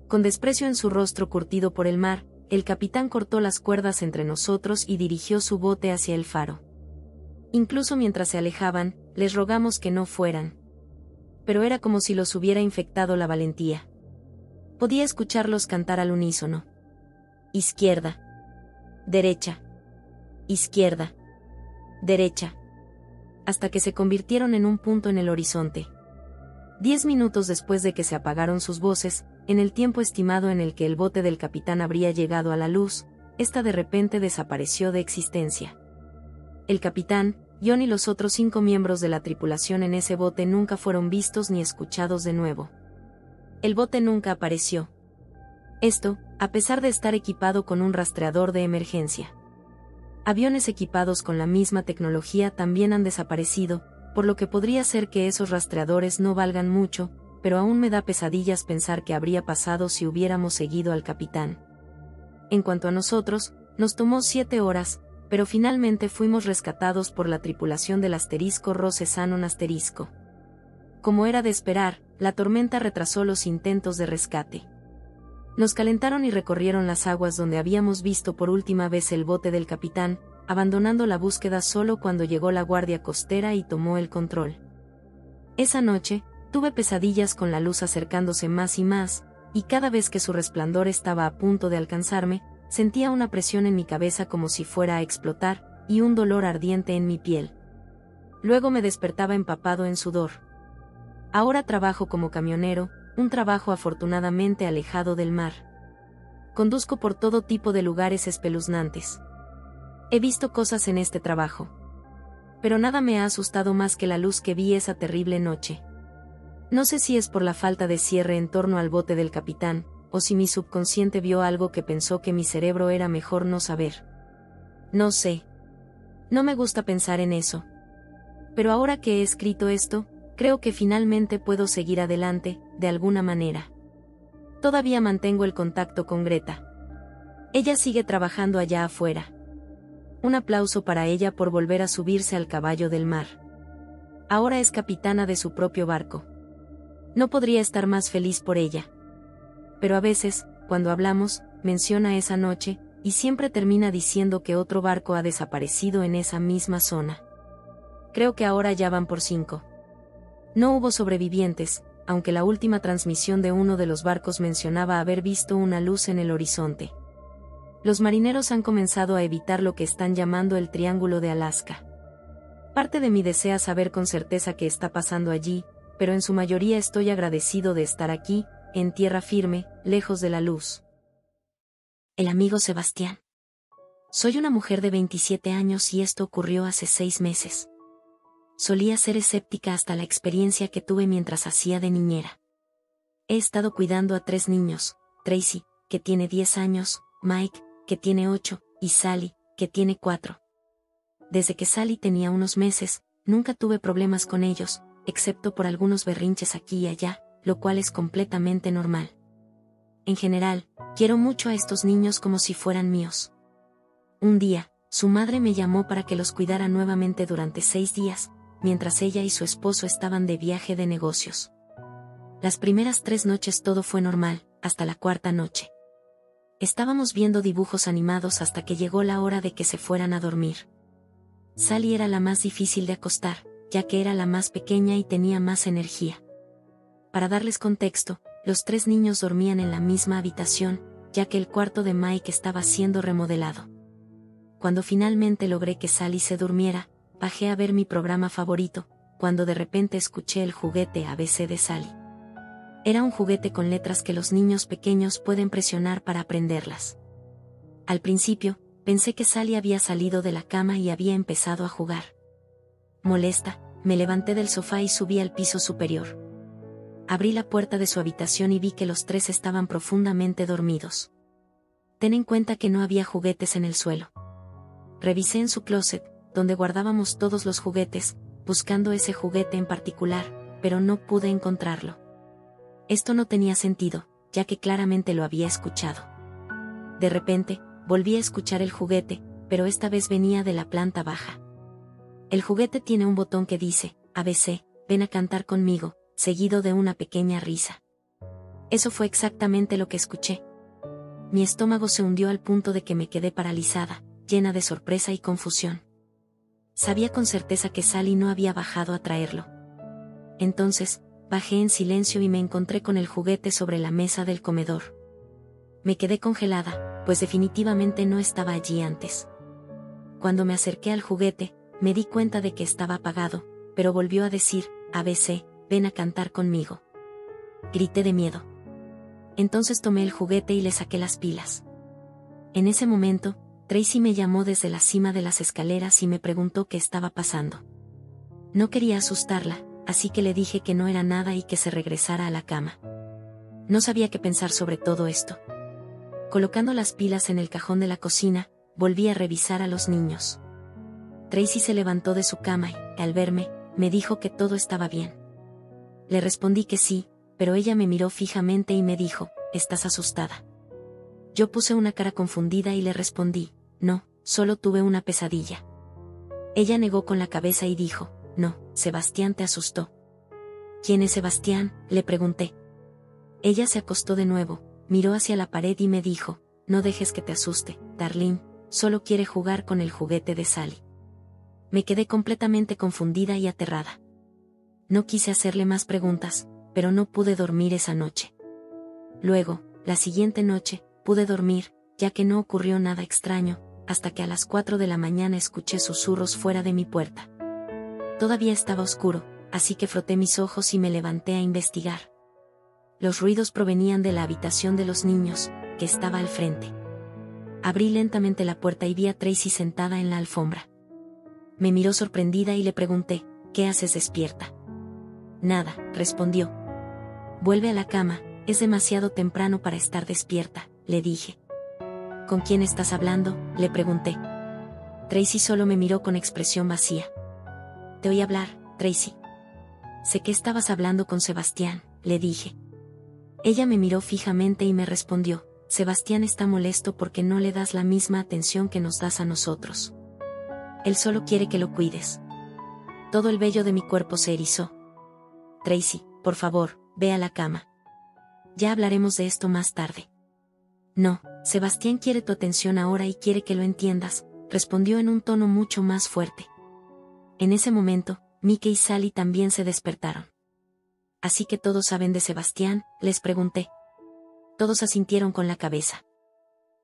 Con desprecio en su rostro curtido por el mar, el capitán cortó las cuerdas entre nosotros y dirigió su bote hacia el faro. Incluso mientras se alejaban, les rogamos que no fueran. Pero era como si los hubiera infectado la valentía. Podía escucharlos cantar al unísono. Izquierda. Derecha. Izquierda. Derecha. Hasta que se convirtieron en un punto en el horizonte. 10 minutos después de que se apagaron sus voces, en el tiempo estimado en el que el bote del capitán habría llegado a la luz, ésta de repente desapareció de existencia. El capitán, Jon y los otros 5 miembros de la tripulación en ese bote nunca fueron vistos ni escuchados de nuevo. El bote nunca apareció. Esto, a pesar de estar equipado con un rastreador de emergencia. Aviones equipados con la misma tecnología también han desaparecido, por lo que podría ser que esos rastreadores no valgan mucho, pero aún me da pesadillas pensar qué habría pasado si hubiéramos seguido al capitán. En cuanto a nosotros, nos tomó 7 horas, pero finalmente fuimos rescatados por la tripulación del asterisco Rosesanon asterisco. Como era de esperar, la tormenta retrasó los intentos de rescate. Nos calentaron y recorrieron las aguas donde habíamos visto por última vez el bote del capitán, abandonando la búsqueda solo cuando llegó la guardia costera y tomó el control. Esa noche, tuve pesadillas con la luz acercándose más y más, y cada vez que su resplandor estaba a punto de alcanzarme, sentía una presión en mi cabeza como si fuera a explotar, y un dolor ardiente en mi piel. Luego me despertaba empapado en sudor. Ahora trabajo como camionero, un trabajo afortunadamente alejado del mar. Conduzco por todo tipo de lugares espeluznantes. He visto cosas en este trabajo. Pero nada me ha asustado más que la luz que vi esa terrible noche. No sé si es por la falta de cierre en torno al bote del capitán, o si mi subconsciente vio algo que pensó que mi cerebro era mejor no saber. No sé. No me gusta pensar en eso. Pero ahora que he escrito esto, creo que finalmente puedo seguir adelante, de alguna manera. Todavía mantengo el contacto con Greta. Ella sigue trabajando allá afuera. Un aplauso para ella por volver a subirse al caballo del mar. Ahora es capitana de su propio barco. No podría estar más feliz por ella. Pero a veces, cuando hablamos, menciona esa noche, y siempre termina diciendo que otro barco ha desaparecido en esa misma zona. Creo que ahora ya van por 5. No hubo sobrevivientes, aunque la última transmisión de uno de los barcos mencionaba haber visto una luz en el horizonte. Los marineros han comenzado a evitar lo que están llamando el Triángulo de Alaska. Parte de mí desea saber con certeza qué está pasando allí, pero en su mayoría estoy agradecido de estar aquí, en tierra firme, lejos de la luz. El amigo Sebastián. Soy una mujer de 27 años y esto ocurrió hace 6 meses. Solía ser escéptica hasta la experiencia que tuve mientras hacía de niñera. He estado cuidando a 3 niños, Tracy, que tiene 10 años, Mike, que tiene 8, y Sally, que tiene 4. Desde que Sally tenía unos meses, nunca tuve problemas con ellos, excepto por algunos berrinches aquí y allá, lo cual es completamente normal. En general, quiero mucho a estos niños como si fueran míos. Un día, su madre me llamó para que los cuidara nuevamente durante 6 días, mientras ella y su esposo estaban de viaje de negocios. Las primeras 3 noches todo fue normal, hasta la 4ª noche. Estábamos viendo dibujos animados hasta que llegó la hora de que se fueran a dormir. Sally era la más difícil de acostar, ya que era la más pequeña y tenía más energía. Para darles contexto, los 3 niños dormían en la misma habitación, ya que el cuarto de Mike estaba siendo remodelado. Cuando finalmente logré que Sally se durmiera, bajé a ver mi programa favorito, cuando de repente escuché el juguete ABC de Sally. Era un juguete con letras que los niños pequeños pueden presionar para aprenderlas. Al principio, pensé que Sally había salido de la cama y había empezado a jugar. Molesta, me levanté del sofá y subí al piso superior. Abrí la puerta de su habitación y vi que los 3 estaban profundamente dormidos. Ten en cuenta que no había juguetes en el suelo. Revisé en su closet, donde guardábamos todos los juguetes, buscando ese juguete en particular, pero no pude encontrarlo. Esto no tenía sentido, ya que claramente lo había escuchado. De repente, volví a escuchar el juguete, pero esta vez venía de la planta baja. El juguete tiene un botón que dice, ABC, ven a cantar conmigo, seguido de una pequeña risa. Eso fue exactamente lo que escuché. Mi estómago se hundió al punto de que me quedé paralizada, llena de sorpresa y confusión. Sabía con certeza que Sally no había bajado a traerlo. Entonces, bajé en silencio y me encontré con el juguete sobre la mesa del comedor. Me quedé congelada, pues definitivamente no estaba allí antes. Cuando me acerqué al juguete, me di cuenta de que estaba apagado, pero volvió a decir, ABC, ven a cantar conmigo. Grité de miedo. Entonces tomé el juguete y le saqué las pilas. En ese momento, Tracy me llamó desde la cima de las escaleras y me preguntó qué estaba pasando. No quería asustarla, así que le dije que no era nada y que se regresara a la cama. No sabía qué pensar sobre todo esto. Colocando las pilas en el cajón de la cocina, volví a revisar a los niños. Tracy se levantó de su cama y, al verme, me dijo que todo estaba bien. Le respondí que sí, pero ella me miró fijamente y me dijo, ¿estás asustada? Yo puse una cara confundida y le respondí, no, solo tuve una pesadilla. Ella negó con la cabeza y dijo, no, Sebastián te asustó. ¿Quién es Sebastián?, le pregunté. Ella se acostó de nuevo, miró hacia la pared y me dijo, no dejes que te asuste, Darlene, solo quiere jugar con el juguete de Sally. Me quedé completamente confundida y aterrada. No quise hacerle más preguntas, pero no pude dormir esa noche. Luego, la siguiente noche, pude dormir, ya que no ocurrió nada extraño, hasta que a las 4 de la mañana escuché susurros fuera de mi puerta. Todavía estaba oscuro, así que froté mis ojos y me levanté a investigar. Los ruidos provenían de la habitación de los niños, que estaba al frente. Abrí lentamente la puerta y vi a Tracy sentada en la alfombra. Me miró sorprendida y le pregunté, ¿qué haces despierta? Nada, respondió. Vuelve a la cama, es demasiado temprano para estar despierta, le dije. ¿Con quién estás hablando?, le pregunté. Tracy solo me miró con expresión vacía. Te oí hablar, Tracy. Sé que estabas hablando con Sebastián, le dije. Ella me miró fijamente y me respondió, Sebastián está molesto porque no le das la misma atención que nos das a nosotros. Él solo quiere que lo cuides. Todo el vello de mi cuerpo se erizó. Tracy, por favor, ve a la cama. Ya hablaremos de esto más tarde. No, Sebastián quiere tu atención ahora y quiere que lo entiendas, respondió en un tono mucho más fuerte. En ese momento, Mickey y Sally también se despertaron. ¿Así que todos saben de Sebastián?, les pregunté. Todos asintieron con la cabeza.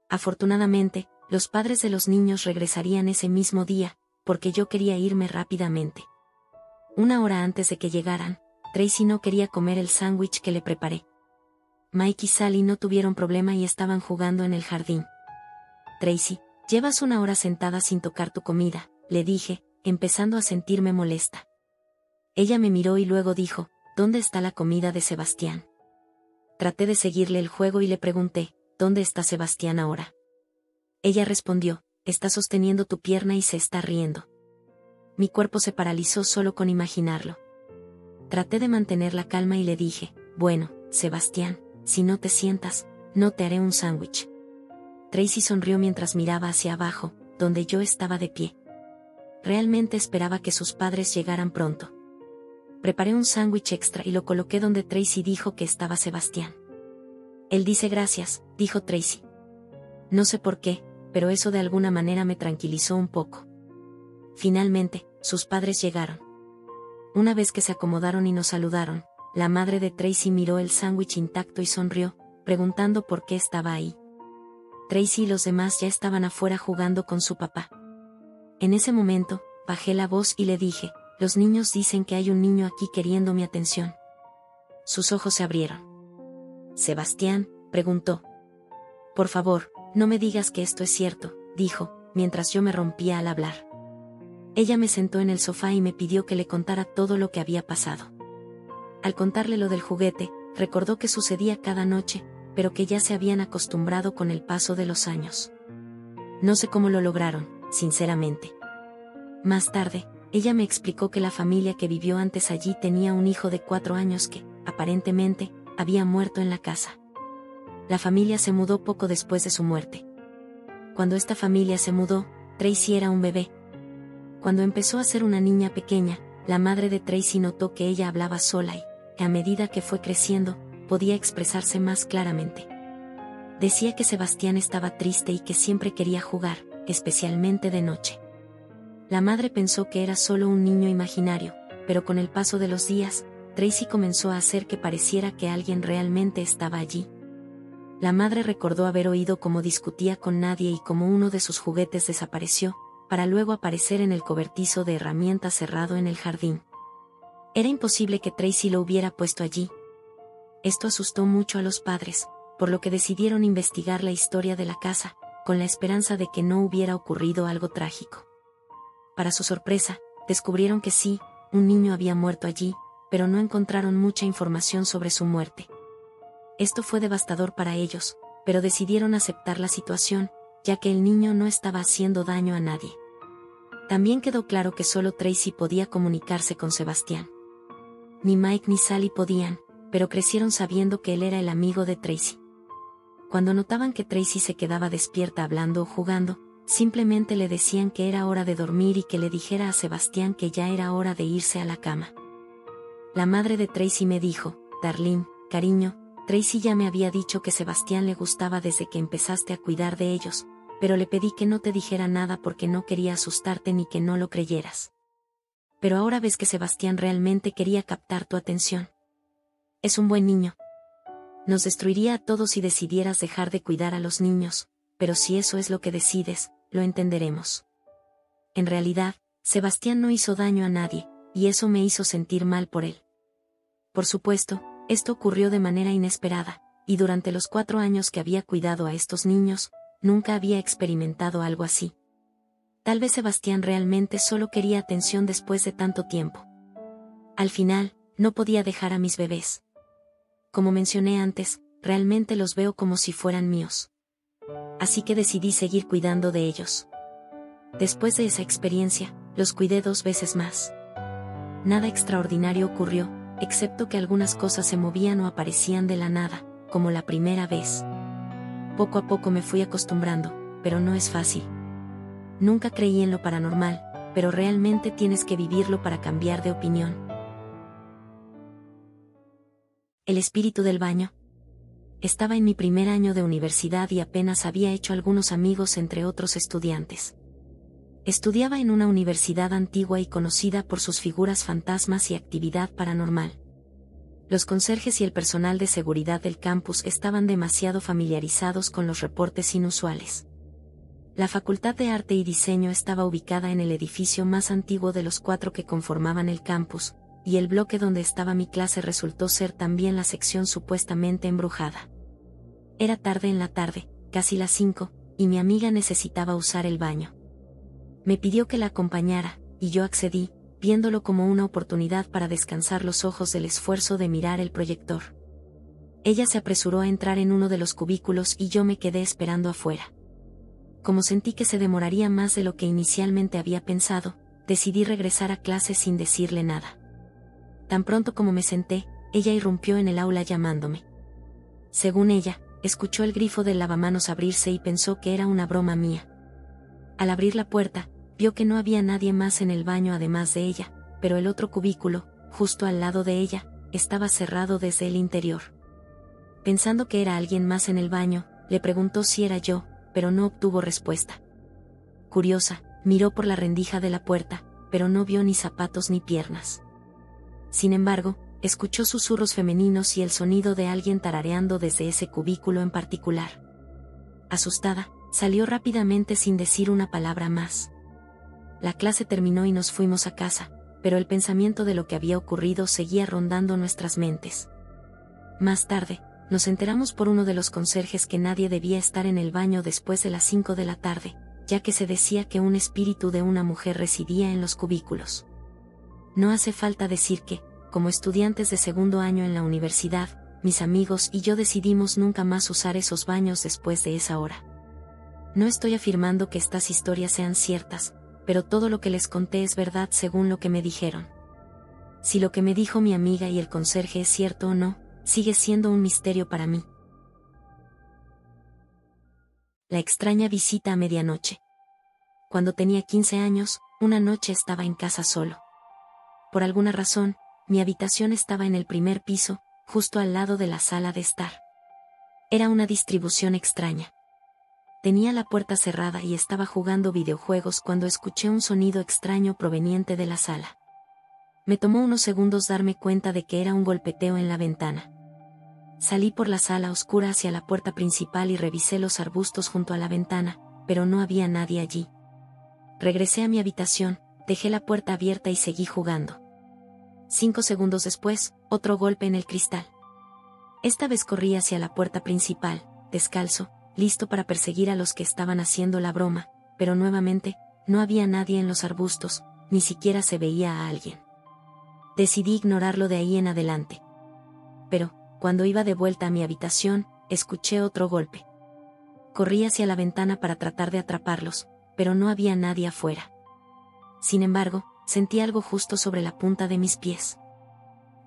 Afortunadamente, los padres de los niños regresarían ese mismo día, porque yo quería irme rápidamente. Una hora antes de que llegaran, Tracy no quería comer el sándwich que le preparé. Mike y Sally no tuvieron problema y estaban jugando en el jardín. Tracy, llevas una hora sentada sin tocar tu comida, le dije, empezando a sentirme molesta. Ella me miró y luego dijo, ¿dónde está la comida de Sebastián? Traté de seguirle el juego y le pregunté, ¿dónde está Sebastián ahora? Ella respondió, está sosteniendo tu pierna y se está riendo. Mi cuerpo se paralizó solo con imaginarlo. Traté de mantener la calma y le dije, bueno, Sebastián, si no te sientas, no te haré un sándwich. Tracy sonrió mientras miraba hacia abajo, donde yo estaba de pie. Realmente esperaba que sus padres llegaran pronto. Preparé un sándwich extra y lo coloqué donde Tracy dijo que estaba Sebastián. Él dice gracias, dijo Tracy. No sé por qué, pero eso de alguna manera me tranquilizó un poco. Finalmente, sus padres llegaron. Una vez que se acomodaron y nos saludaron, la madre de Tracy miró el sándwich intacto y sonrió, preguntando por qué estaba ahí. Tracy y los demás ya estaban afuera jugando con su papá. En ese momento, bajé la voz y le dije, los niños dicen que hay un niño aquí queriendo mi atención. Sus ojos se abrieron. ¿Sebastián?, preguntó. Por favor, no me digas que esto es cierto, dijo, mientras yo me rompía al hablar. Ella me sentó en el sofá y me pidió que le contara todo lo que había pasado. Al contarle lo del juguete, recordó que sucedía cada noche, pero que ya se habían acostumbrado con el paso de los años. No sé cómo lo lograron, sinceramente. Más tarde, ella me explicó que la familia que vivió antes allí tenía un hijo de 4 años que, aparentemente, había muerto en la casa. La familia se mudó poco después de su muerte. Cuando esta familia se mudó, Tracy era un bebé. Cuando empezó a ser una niña pequeña, la madre de Tracy notó que ella hablaba sola y, a medida que fue creciendo, podía expresarse más claramente. Decía que Sebastián estaba triste y que siempre quería jugar, especialmente de noche. La madre pensó que era solo un niño imaginario, pero con el paso de los días, Tracy comenzó a hacer que pareciera que alguien realmente estaba allí. La madre recordó haber oído cómo discutía con nadie y cómo uno de sus juguetes desapareció, para luego aparecer en el cobertizo de herramientas cerrado en el jardín. Era imposible que Tracy lo hubiera puesto allí. Esto asustó mucho a los padres, por lo que decidieron investigar la historia de la casa, con la esperanza de que no hubiera ocurrido algo trágico. Para su sorpresa, descubrieron que sí, un niño había muerto allí, pero no encontraron mucha información sobre su muerte. Esto fue devastador para ellos, pero decidieron aceptar la situación, ya que el niño no estaba haciendo daño a nadie. También quedó claro que solo Tracy podía comunicarse con Sebastián. Ni Mike ni Sally podían, pero crecieron sabiendo que él era el amigo de Tracy. Cuando notaban que Tracy se quedaba despierta hablando o jugando, simplemente le decían que era hora de dormir y que le dijera a Sebastián que ya era hora de irse a la cama. La madre de Tracy me dijo, Darlene, cariño, Tracy ya me había dicho que Sebastián le gustaba desde que empezaste a cuidar de ellos, pero le pedí que no te dijera nada porque no quería asustarte ni que no lo creyeras. Pero ahora ves que Sebastián realmente quería captar tu atención. Es un buen niño. Nos destruiría a todos si decidieras dejar de cuidar a los niños, pero si eso es lo que decides, lo entenderemos. En realidad, Sebastián no hizo daño a nadie, y eso me hizo sentir mal por él. Por supuesto, esto ocurrió de manera inesperada, y durante los 4 años que había cuidado a estos niños, nunca había experimentado algo así. Tal vez Sebastián realmente solo quería atención después de tanto tiempo. Al final, no podía dejar a mis bebés. Como mencioné antes, realmente los veo como si fueran míos. Así que decidí seguir cuidando de ellos. Después de esa experiencia, los cuidé 2 veces más. Nada extraordinario ocurrió, excepto que algunas cosas se movían o aparecían de la nada, como la primera vez. Poco a poco me fui acostumbrando, pero no es fácil. Nunca creí en lo paranormal, pero realmente tienes que vivirlo para cambiar de opinión. El espíritu del baño. Estaba en mi primer año de universidad y apenas había hecho algunos amigos entre otros estudiantes. Estudiaba en una universidad antigua y conocida por sus figuras fantasmas y actividad paranormal. Los conserjes y el personal de seguridad del campus estaban demasiado familiarizados con los reportes inusuales. La Facultad de Arte y Diseño estaba ubicada en el edificio más antiguo de los 4 que conformaban el campus, y el bloque donde estaba mi clase resultó ser también la sección supuestamente embrujada. Era tarde en la tarde, casi las 5, y mi amiga necesitaba usar el baño. Me pidió que la acompañara, y yo accedí, viéndolo como una oportunidad para descansar los ojos del esfuerzo de mirar el proyector. Ella se apresuró a entrar en uno de los cubículos y yo me quedé esperando afuera. Como sentí que se demoraría más de lo que inicialmente había pensado, decidí regresar a clase sin decirle nada. Tan pronto como me senté, ella irrumpió en el aula llamándome. Según ella, escuchó el grifo del lavamanos abrirse y pensó que era una broma mía. Al abrir la puerta, vio que no había nadie más en el baño además de ella, pero el otro cubículo, justo al lado de ella, estaba cerrado desde el interior. Pensando que era alguien más en el baño, le preguntó si era yo, pero no obtuvo respuesta. Curiosa, miró por la rendija de la puerta, pero no vio ni zapatos ni piernas. Sin embargo, escuchó susurros femeninos y el sonido de alguien tarareando desde ese cubículo en particular. Asustada, salió rápidamente sin decir una palabra más. La clase terminó y nos fuimos a casa, pero el pensamiento de lo que había ocurrido seguía rondando nuestras mentes. Más tarde, nos enteramos por uno de los conserjes que nadie debía estar en el baño después de las 5 de la tarde, ya que se decía que un espíritu de una mujer residía en los cubículos. No hace falta decir que, como estudiantes de segundo año en la universidad, mis amigos y yo decidimos nunca más usar esos baños después de esa hora. No estoy afirmando que estas historias sean ciertas, pero todo lo que les conté es verdad según lo que me dijeron. Si lo que me dijo mi amiga y el conserje es cierto o no, sigue siendo un misterio para mí. La extraña visita a medianoche. Cuando tenía 15 años, una noche estaba en casa solo. Por alguna razón, mi habitación estaba en el primer piso, justo al lado de la sala de estar. Era una distribución extraña. Tenía la puerta cerrada y estaba jugando videojuegos cuando escuché un sonido extraño proveniente de la sala. Me tomó unos segundos darme cuenta de que era un golpeteo en la ventana. Salí por la sala oscura hacia la puerta principal y revisé los arbustos junto a la ventana, pero no había nadie allí. Regresé a mi habitación, dejé la puerta abierta y seguí jugando. 5 segundos después, otro golpe en el cristal. Esta vez corrí hacia la puerta principal, descalzo, listo para perseguir a los que estaban haciendo la broma, pero nuevamente, no había nadie en los arbustos, ni siquiera se veía a alguien. Decidí ignorarlo de ahí en adelante. Pero, cuando iba de vuelta a mi habitación, escuché otro golpe. Corrí hacia la ventana para tratar de atraparlos, pero no había nadie afuera. Sin embargo, sentí algo justo sobre la punta de mis pies.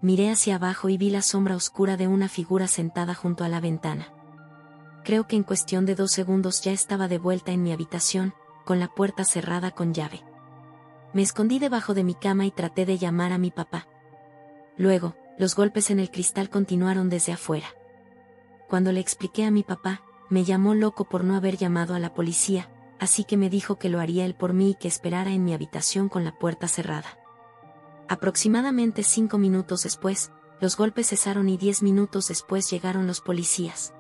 Miré hacia abajo y vi la sombra oscura de una figura sentada junto a la ventana. Creo que en cuestión de 2 segundos ya estaba de vuelta en mi habitación, con la puerta cerrada con llave. Me escondí debajo de mi cama y traté de llamar a mi papá. Luego, los golpes en el cristal continuaron desde afuera. Cuando le expliqué a mi papá, me llamó loco por no haber llamado a la policía, así que me dijo que lo haría él por mí y que esperara en mi habitación con la puerta cerrada. Aproximadamente 5 minutos después, los golpes cesaron y 10 minutos después llegaron los policías.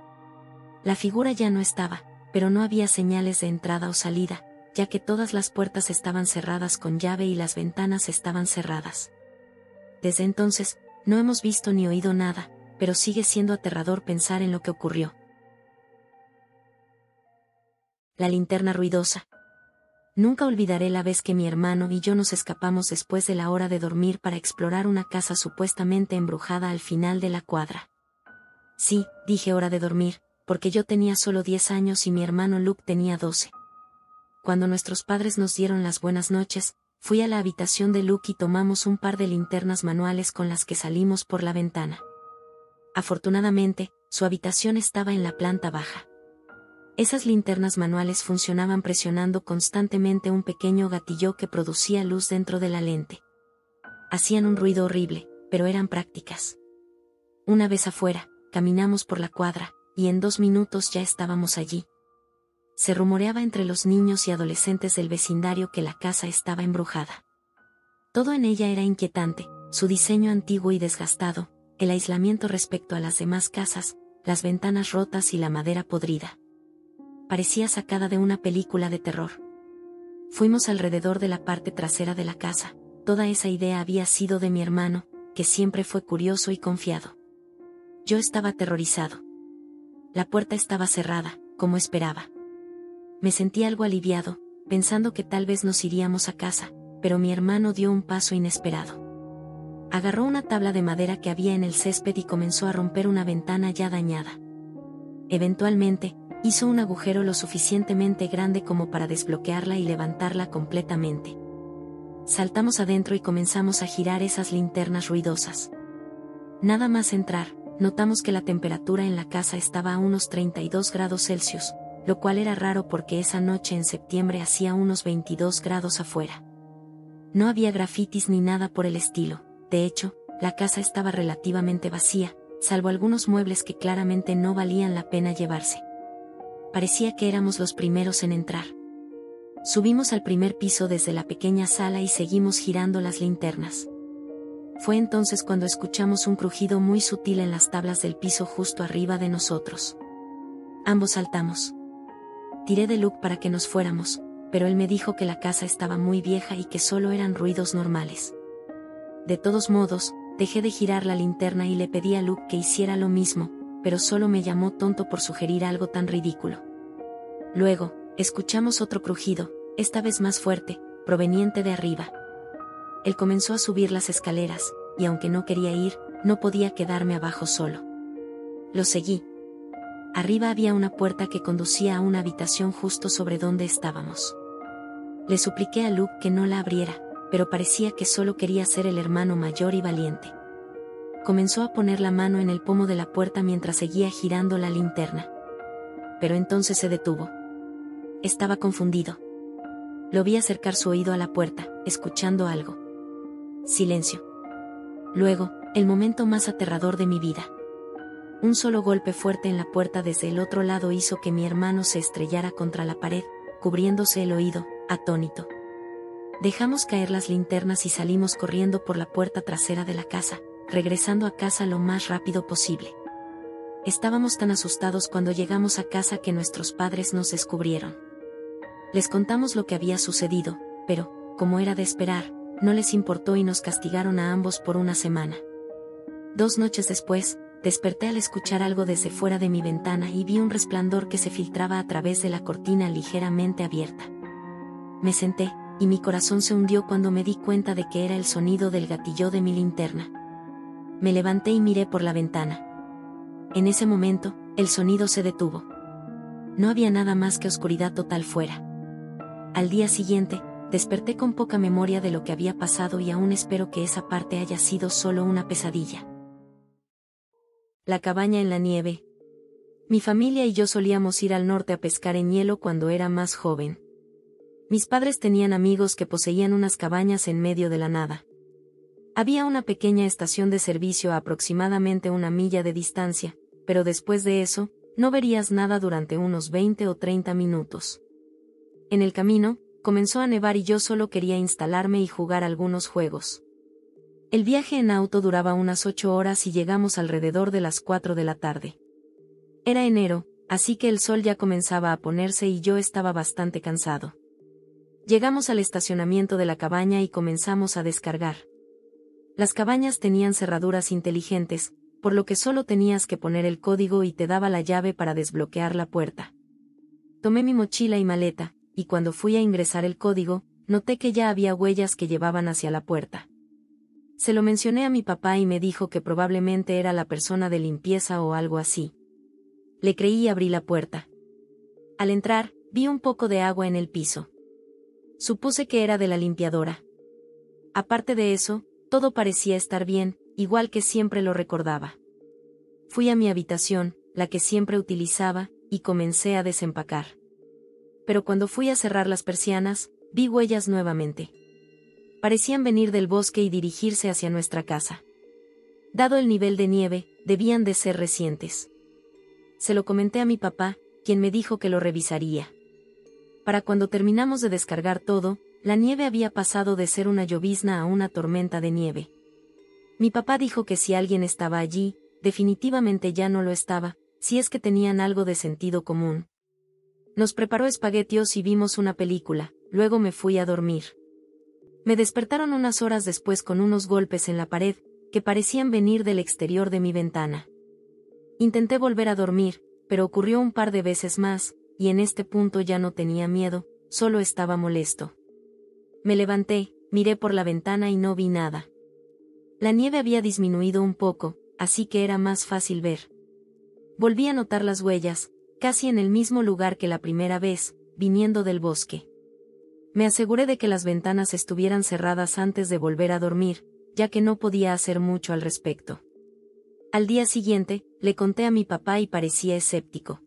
La figura ya no estaba, pero no había señales de entrada o salida, ya que todas las puertas estaban cerradas con llave y las ventanas estaban cerradas. Desde entonces, no hemos visto ni oído nada, pero sigue siendo aterrador pensar en lo que ocurrió. La linterna ruidosa. Nunca olvidaré la vez que mi hermano y yo nos escapamos después de la hora de dormir para explorar una casa supuestamente embrujada al final de la cuadra. Sí, dije hora de dormir, porque yo tenía solo 10 años y mi hermano Luke tenía 12. Cuando nuestros padres nos dieron las buenas noches, fui a la habitación de Luke y tomamos un par de linternas manuales con las que salimos por la ventana. Afortunadamente, su habitación estaba en la planta baja. Esas linternas manuales funcionaban presionando constantemente un pequeño gatillo que producía luz dentro de la lente. Hacían un ruido horrible, pero eran prácticas. Una vez afuera, caminamos por la cuadra, y en 2 minutos ya estábamos allí. Se rumoreaba entre los niños y adolescentes del vecindario que la casa estaba embrujada. Todo en ella era inquietante, su diseño antiguo y desgastado, el aislamiento respecto a las demás casas, las ventanas rotas y la madera podrida. Parecía sacada de una película de terror. Fuimos alrededor de la parte trasera de la casa. Toda esa idea había sido de mi hermano, que siempre fue curioso y confiado. Yo estaba aterrorizado. La puerta estaba cerrada, como esperaba. Me sentí algo aliviado, pensando que tal vez nos iríamos a casa, pero mi hermano dio un paso inesperado. Agarró una tabla de madera que había en el césped y comenzó a romper una ventana ya dañada. Eventualmente, hizo un agujero lo suficientemente grande como para desbloquearla y levantarla completamente. Saltamos adentro y comenzamos a girar esas linternas ruidosas. Nada más entrar, notamos que la temperatura en la casa estaba a unos 32 grados Celsius, lo cual era raro porque esa noche en septiembre hacía unos 22 grados afuera. No había grafitis ni nada por el estilo. De hecho, la casa estaba relativamente vacía, salvo algunos muebles que claramente no valían la pena llevarse. Parecía que éramos los primeros en entrar. Subimos al primer piso desde la pequeña sala y seguimos girando las linternas. Fue entonces cuando escuchamos un crujido muy sutil en las tablas del piso justo arriba de nosotros. Ambos saltamos. Tiré de Luke para que nos fuéramos, pero él me dijo que la casa estaba muy vieja y que solo eran ruidos normales. De todos modos, dejé de girar la linterna y le pedí a Luke que hiciera lo mismo, pero solo me llamó tonto por sugerir algo tan ridículo. Luego, escuchamos otro crujido, esta vez más fuerte, proveniente de arriba. Él comenzó a subir las escaleras, y aunque no quería ir, no podía quedarme abajo solo. Lo seguí. Arriba había una puerta que conducía a una habitación justo sobre donde estábamos. Le supliqué a Luke que no la abriera, pero parecía que solo quería ser el hermano mayor y valiente. Comenzó a poner la mano en el pomo de la puerta mientras seguía girando la linterna. Pero entonces se detuvo. Estaba confundido. Lo vi acercar su oído a la puerta, escuchando algo. Silencio. Luego, el momento más aterrador de mi vida. Un solo golpe fuerte en la puerta desde el otro lado hizo que mi hermano se estrellara contra la pared, cubriéndose el oído, atónito. Dejamos caer las linternas y salimos corriendo por la puerta trasera de la casa, regresando a casa lo más rápido posible. Estábamos tan asustados cuando llegamos a casa que nuestros padres nos descubrieron. Les contamos lo que había sucedido, pero, como era de esperar, no les importó y nos castigaron a ambos por una semana. 2 noches después, desperté al escuchar algo desde fuera de mi ventana y vi un resplandor que se filtraba a través de la cortina ligeramente abierta. Me senté, y mi corazón se hundió cuando me di cuenta de que era el sonido del gatillo de mi linterna. Me levanté y miré por la ventana. En ese momento, el sonido se detuvo. No había nada más que oscuridad total fuera. Al día siguiente, desperté con poca memoria de lo que había pasado y aún espero que esa parte haya sido solo una pesadilla. La cabaña en la nieve. Mi familia y yo solíamos ir al norte a pescar en hielo cuando era más joven. Mis padres tenían amigos que poseían unas cabañas en medio de la nada. Había una pequeña estación de servicio a aproximadamente 1 milla de distancia, pero después de eso, no verías nada durante unos 20 o 30 minutos. En el camino, comenzó a nevar y yo solo quería instalarme y jugar algunos juegos. El viaje en auto duraba unas 8 horas y llegamos alrededor de las 4 de la tarde. Era enero, así que el sol ya comenzaba a ponerse y yo estaba bastante cansado. Llegamos al estacionamiento de la cabaña y comenzamos a descargar. Las cabañas tenían cerraduras inteligentes, por lo que solo tenías que poner el código y te daba la llave para desbloquear la puerta. Tomé mi mochila y maleta, y cuando fui a ingresar el código, noté que ya había huellas que llevaban hacia la puerta. Se lo mencioné a mi papá y me dijo que probablemente era la persona de limpieza o algo así. Le creí y abrí la puerta. Al entrar, vi un poco de agua en el piso. Supuse que era de la limpiadora. Aparte de eso, todo parecía estar bien, igual que siempre lo recordaba. Fui a mi habitación, la que siempre utilizaba, y comencé a desempacar. Pero cuando fui a cerrar las persianas, vi huellas nuevamente. Parecían venir del bosque y dirigirse hacia nuestra casa. Dado el nivel de nieve, debían de ser recientes. Se lo comenté a mi papá, quien me dijo que lo revisaría. Para cuando terminamos de descargar todo, la nieve había pasado de ser una llovizna a una tormenta de nieve. Mi papá dijo que si alguien estaba allí, definitivamente ya no lo estaba, si es que tenían algo de sentido común. Nos preparó espaguetios y vimos una película, luego me fui a dormir. Me despertaron unas horas después con unos golpes en la pared, que parecían venir del exterior de mi ventana. Intenté volver a dormir, pero ocurrió un par de veces más, y en este punto ya no tenía miedo, solo estaba molesto. Me levanté, miré por la ventana y no vi nada. La nieve había disminuido un poco, así que era más fácil ver. Volví a notar las huellas, casi en el mismo lugar que la primera vez, viniendo del bosque. Me aseguré de que las ventanas estuvieran cerradas antes de volver a dormir, ya que no podía hacer mucho al respecto. Al día siguiente, le conté a mi papá y parecía escéptico.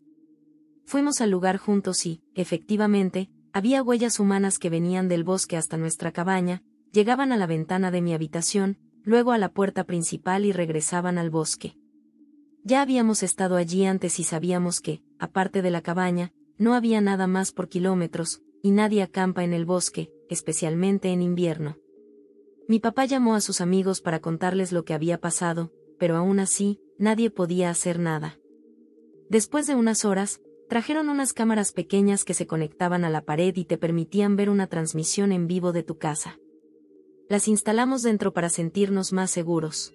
Fuimos al lugar juntos y, efectivamente, había huellas humanas que venían del bosque hasta nuestra cabaña, llegaban a la ventana de mi habitación, luego a la puerta principal y regresaban al bosque. Ya habíamos estado allí antes y sabíamos que, aparte de la cabaña, no había nada más por kilómetros, y nadie acampa en el bosque, especialmente en invierno. Mi papá llamó a sus amigos para contarles lo que había pasado, pero aún así, nadie podía hacer nada. Después de unas horas, trajeron unas cámaras pequeñas que se conectaban a la pared y te permitían ver una transmisión en vivo de tu casa. Las instalamos dentro para sentirnos más seguros.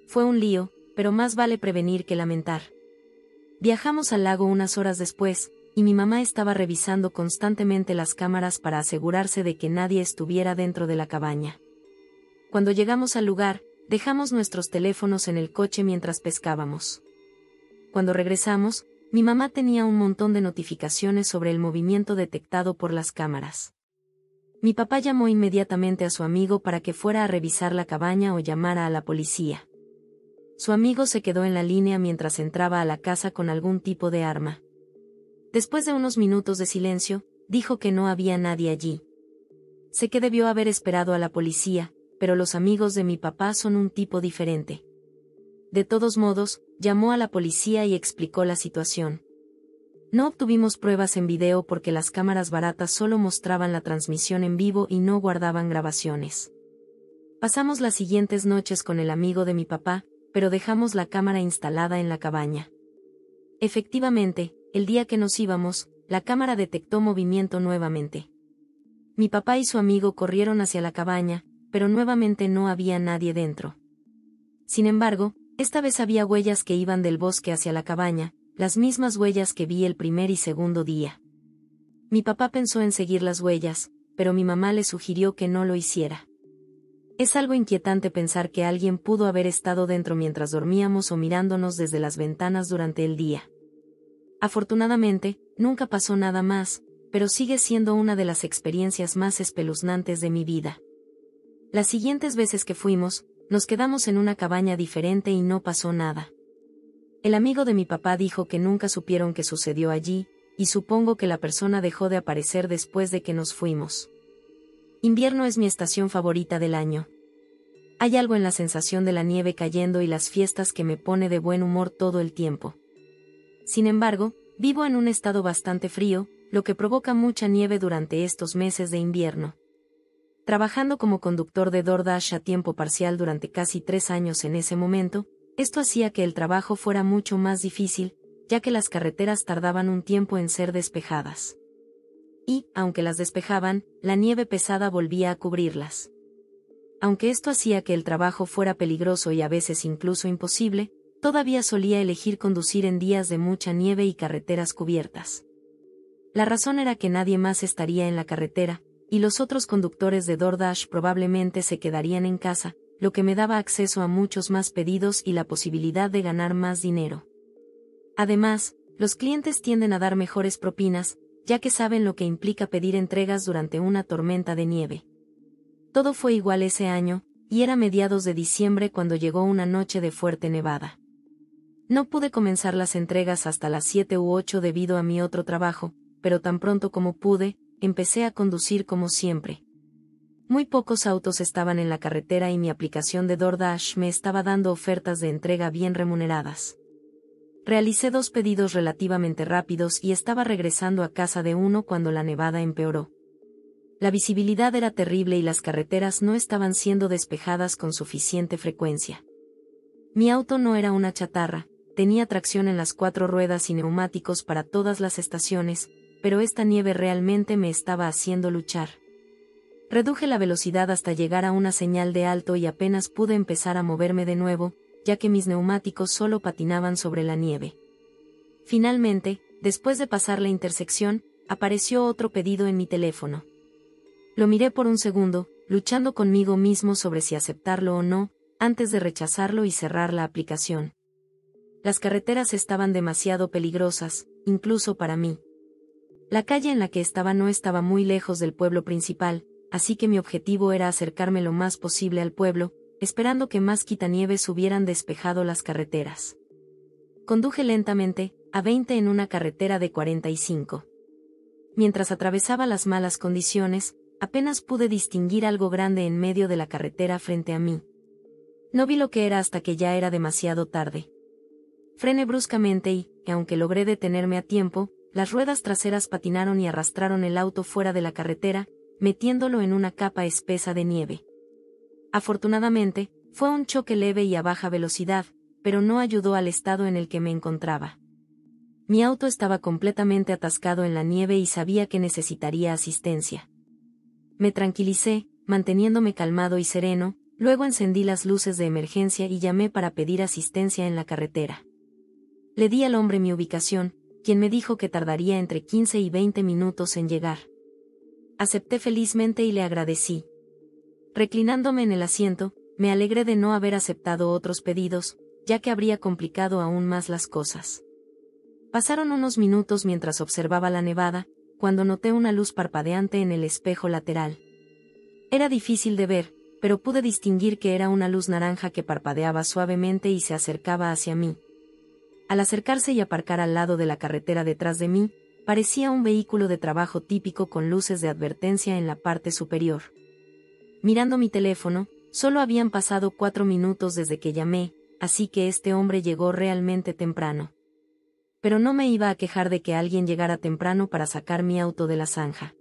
Fue un lío, pero más vale prevenir que lamentar. Viajamos al lago unas horas después, y mi mamá estaba revisando constantemente las cámaras para asegurarse de que nadie estuviera dentro de la cabaña. Cuando llegamos al lugar, dejamos nuestros teléfonos en el coche mientras pescábamos. Cuando regresamos, mi mamá tenía un montón de notificaciones sobre el movimiento detectado por las cámaras. Mi papá llamó inmediatamente a su amigo para que fuera a revisar la cabaña o llamara a la policía. Su amigo se quedó en la línea mientras entraba a la casa con algún tipo de arma. Después de unos minutos de silencio, dijo que no había nadie allí. Sé que debió haber esperado a la policía, pero los amigos de mi papá son un tipo diferente. De todos modos, llamó a la policía y explicó la situación. No obtuvimos pruebas en video porque las cámaras baratas solo mostraban la transmisión en vivo y no guardaban grabaciones. Pasamos las siguientes noches con el amigo de mi papá, pero dejamos la cámara instalada en la cabaña. Efectivamente, el día que nos íbamos, la cámara detectó movimiento nuevamente. Mi papá y su amigo corrieron hacia la cabaña, pero nuevamente no había nadie dentro. Sin embargo, esta vez había huellas que iban del bosque hacia la cabaña, las mismas huellas que vi el primer y segundo día. Mi papá pensó en seguir las huellas, pero mi mamá le sugirió que no lo hiciera. Es algo inquietante pensar que alguien pudo haber estado dentro mientras dormíamos o mirándonos desde las ventanas durante el día. Afortunadamente, nunca pasó nada más, pero sigue siendo una de las experiencias más espeluznantes de mi vida. Las siguientes veces que fuimos, nos quedamos en una cabaña diferente y no pasó nada. El amigo de mi papá dijo que nunca supieron qué sucedió allí, y supongo que la persona dejó de aparecer después de que nos fuimos. Invierno es mi estación favorita del año. Hay algo en la sensación de la nieve cayendo y las fiestas que me pone de buen humor todo el tiempo. Sin embargo, vivo en un estado bastante frío, lo que provoca mucha nieve durante estos meses de invierno. Trabajando como conductor de DoorDash a tiempo parcial durante casi 3 años en ese momento, esto hacía que el trabajo fuera mucho más difícil, ya que las carreteras tardaban un tiempo en ser despejadas. Y, aunque las despejaban, la nieve pesada volvía a cubrirlas. Aunque esto hacía que el trabajo fuera peligroso y a veces incluso imposible, todavía solía elegir conducir en días de mucha nieve y carreteras cubiertas. La razón era que nadie más estaría en la carretera, y los otros conductores de DoorDash probablemente se quedarían en casa, lo que me daba acceso a muchos más pedidos y la posibilidad de ganar más dinero. Además, los clientes tienden a dar mejores propinas, ya que saben lo que implica pedir entregas durante una tormenta de nieve. Todo fue igual ese año, y era mediados de diciembre cuando llegó una noche de fuerte nevada. No pude comenzar las entregas hasta las 7 u 8 debido a mi otro trabajo, pero tan pronto como pude, empecé a conducir como siempre. Muy pocos autos estaban en la carretera y mi aplicación de DoorDash me estaba dando ofertas de entrega bien remuneradas. Realicé 2 pedidos relativamente rápidos y estaba regresando a casa de uno cuando la nevada empeoró. La visibilidad era terrible y las carreteras no estaban siendo despejadas con suficiente frecuencia. Mi auto no era una chatarra, tenía tracción en las 4 ruedas y neumáticos para todas las estaciones, pero esta nieve realmente me estaba haciendo luchar. Reduje la velocidad hasta llegar a una señal de alto y apenas pude empezar a moverme de nuevo, ya que mis neumáticos solo patinaban sobre la nieve. Finalmente, después de pasar la intersección, apareció otro pedido en mi teléfono. Lo miré por un segundo, luchando conmigo mismo sobre si aceptarlo o no, antes de rechazarlo y cerrar la aplicación. Las carreteras estaban demasiado peligrosas, incluso para mí. La calle en la que estaba no estaba muy lejos del pueblo principal, así que mi objetivo era acercarme lo más posible al pueblo, esperando que más quitanieves hubieran despejado las carreteras. Conduje lentamente, a 20 en una carretera de 45. Mientras atravesaba las malas condiciones, apenas pude distinguir algo grande en medio de la carretera frente a mí. No vi lo que era hasta que ya era demasiado tarde. Frené bruscamente y, aunque logré detenerme a tiempo, las ruedas traseras patinaron y arrastraron el auto fuera de la carretera, metiéndolo en una capa espesa de nieve. Afortunadamente, fue un choque leve y a baja velocidad, pero no ayudó al estado en el que me encontraba. Mi auto estaba completamente atascado en la nieve y sabía que necesitaría asistencia. Me tranquilicé, manteniéndome calmado y sereno, luego encendí las luces de emergencia y llamé para pedir asistencia en la carretera. Le di al hombre mi ubicación, quien me dijo que tardaría entre 15 y 20 minutos en llegar. Acepté felizmente y le agradecí. Reclinándome en el asiento, me alegré de no haber aceptado otros pedidos, ya que habría complicado aún más las cosas. Pasaron unos minutos mientras observaba la nevada, cuando noté una luz parpadeante en el espejo lateral. Era difícil de ver, pero pude distinguir que era una luz naranja que parpadeaba suavemente y se acercaba hacia mí. Al acercarse y aparcar al lado de la carretera detrás de mí, parecía un vehículo de trabajo típico con luces de advertencia en la parte superior. Mirando mi teléfono, solo habían pasado 4 minutos desde que llamé, así que este hombre llegó realmente temprano. Pero no me iba a quejar de que alguien llegara temprano para sacar mi auto de la zanja.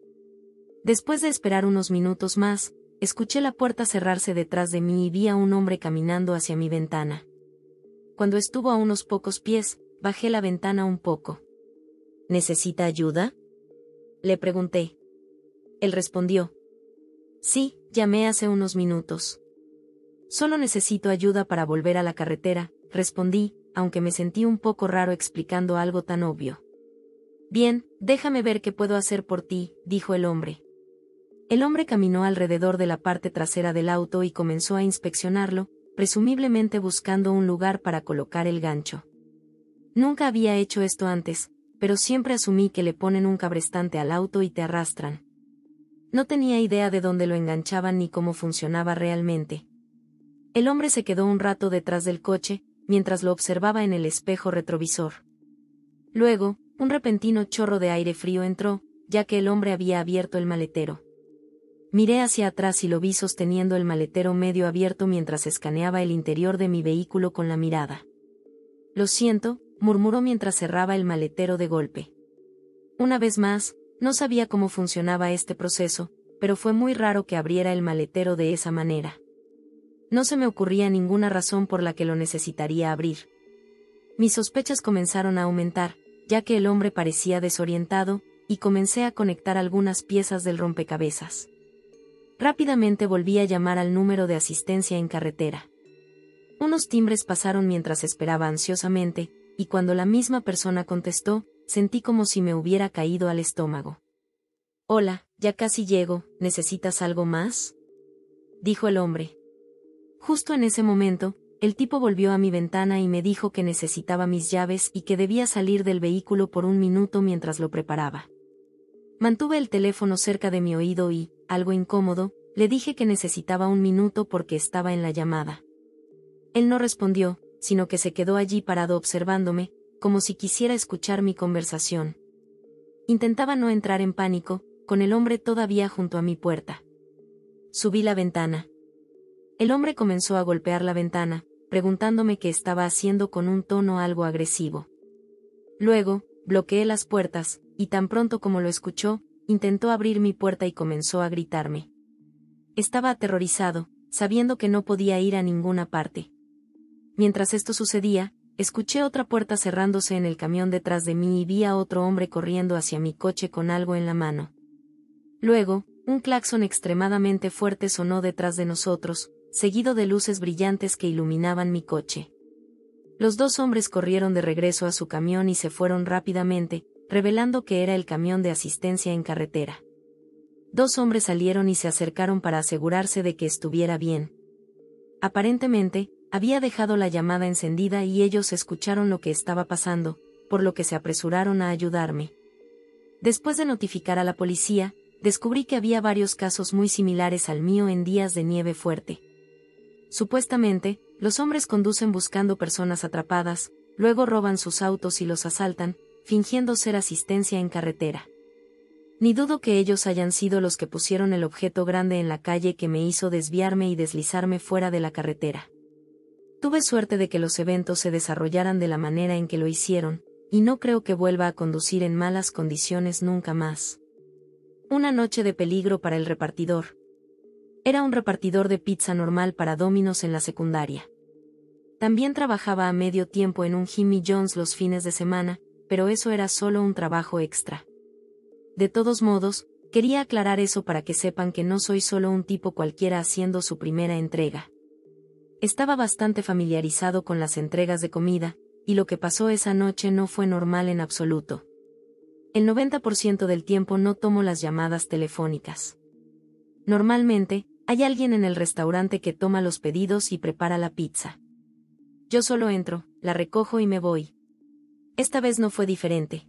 Después de esperar unos minutos más, escuché la puerta cerrarse detrás de mí y vi a un hombre caminando hacia mi ventana. Cuando estuvo a unos pocos pies, bajé la ventana un poco. ¿Necesita ayuda?, le pregunté. Él respondió. Sí, llamé hace unos minutos. Solo necesito ayuda para volver a la carretera, respondí, aunque me sentí un poco raro explicando algo tan obvio. Bien, déjame ver qué puedo hacer por ti, dijo el hombre. El hombre caminó alrededor de la parte trasera del auto y comenzó a inspeccionarlo, presumiblemente buscando un lugar para colocar el gancho. Nunca había hecho esto antes, pero siempre asumí que le ponen un cabrestante al auto y te arrastran. No tenía idea de dónde lo enganchaban ni cómo funcionaba realmente. El hombre se quedó un rato detrás del coche, mientras lo observaba en el espejo retrovisor. Luego, un repentino chorro de aire frío entró, ya que el hombre había abierto el maletero. Miré hacia atrás y lo vi sosteniendo el maletero medio abierto mientras escaneaba el interior de mi vehículo con la mirada. Lo siento, murmuró mientras cerraba el maletero de golpe. Una vez más, no sabía cómo funcionaba este proceso, pero fue muy raro que abriera el maletero de esa manera. No se me ocurría ninguna razón por la que lo necesitaría abrir. Mis sospechas comenzaron a aumentar, ya que el hombre parecía desorientado, y comencé a conectar algunas piezas del rompecabezas. Rápidamente volví a llamar al número de asistencia en carretera. Unos timbres pasaron mientras esperaba ansiosamente, y cuando la misma persona contestó, sentí como si me hubiera caído al estómago. Hola, ya casi llego, ¿necesitas algo más?, dijo el hombre. Justo en ese momento, el tipo volvió a mi ventana y me dijo que necesitaba mis llaves y que debía salir del vehículo por un minuto mientras lo preparaba. Mantuve el teléfono cerca de mi oído y, algo incómodo, le dije que necesitaba un minuto porque estaba en la llamada. Él no respondió, sino que se quedó allí parado observándome, como si quisiera escuchar mi conversación. Intentaba no entrar en pánico, con el hombre todavía junto a mi puerta. Subí la ventana. El hombre comenzó a golpear la ventana, preguntándome qué estaba haciendo con un tono algo agresivo. Luego, bloqueé las puertas, y tan pronto como lo escuchó, intentó abrir mi puerta y comenzó a gritarme. Estaba aterrorizado, sabiendo que no podía ir a ninguna parte. Mientras esto sucedía, escuché otra puerta cerrándose en el camión detrás de mí y vi a otro hombre corriendo hacia mi coche con algo en la mano. Luego, un claxon extremadamente fuerte sonó detrás de nosotros, seguido de luces brillantes que iluminaban mi coche. Los dos hombres corrieron de regreso a su camión y se fueron rápidamente, revelando que era el camión de asistencia en carretera. Dos hombres salieron y se acercaron para asegurarse de que estuviera bien. Aparentemente, había dejado la llamada encendida y ellos escucharon lo que estaba pasando, por lo que se apresuraron a ayudarme. Después de notificar a la policía, descubrí que había varios casos muy similares al mío en días de nieve fuerte. Supuestamente, los hombres conducen buscando personas atrapadas, luego roban sus autos y los asaltan, fingiendo ser asistencia en carretera. Ni dudo que ellos hayan sido los que pusieron el objeto grande en la calle que me hizo desviarme y deslizarme fuera de la carretera. Tuve suerte de que los eventos se desarrollaran de la manera en que lo hicieron, y no creo que vuelva a conducir en malas condiciones nunca más. Una noche de peligro para el repartidor. Era un repartidor de pizza normal para Domino's en la secundaria. También trabajaba a medio tiempo en un Jimmy John's los fines de semana, pero eso era solo un trabajo extra. De todos modos, quería aclarar eso para que sepan que no soy solo un tipo cualquiera haciendo su primera entrega. Estaba bastante familiarizado con las entregas de comida, y lo que pasó esa noche no fue normal en absoluto. El 90% del tiempo no tomo las llamadas telefónicas. Normalmente, hay alguien en el restaurante que toma los pedidos y prepara la pizza. Yo solo entro, la recojo y me voy. Esta vez no fue diferente.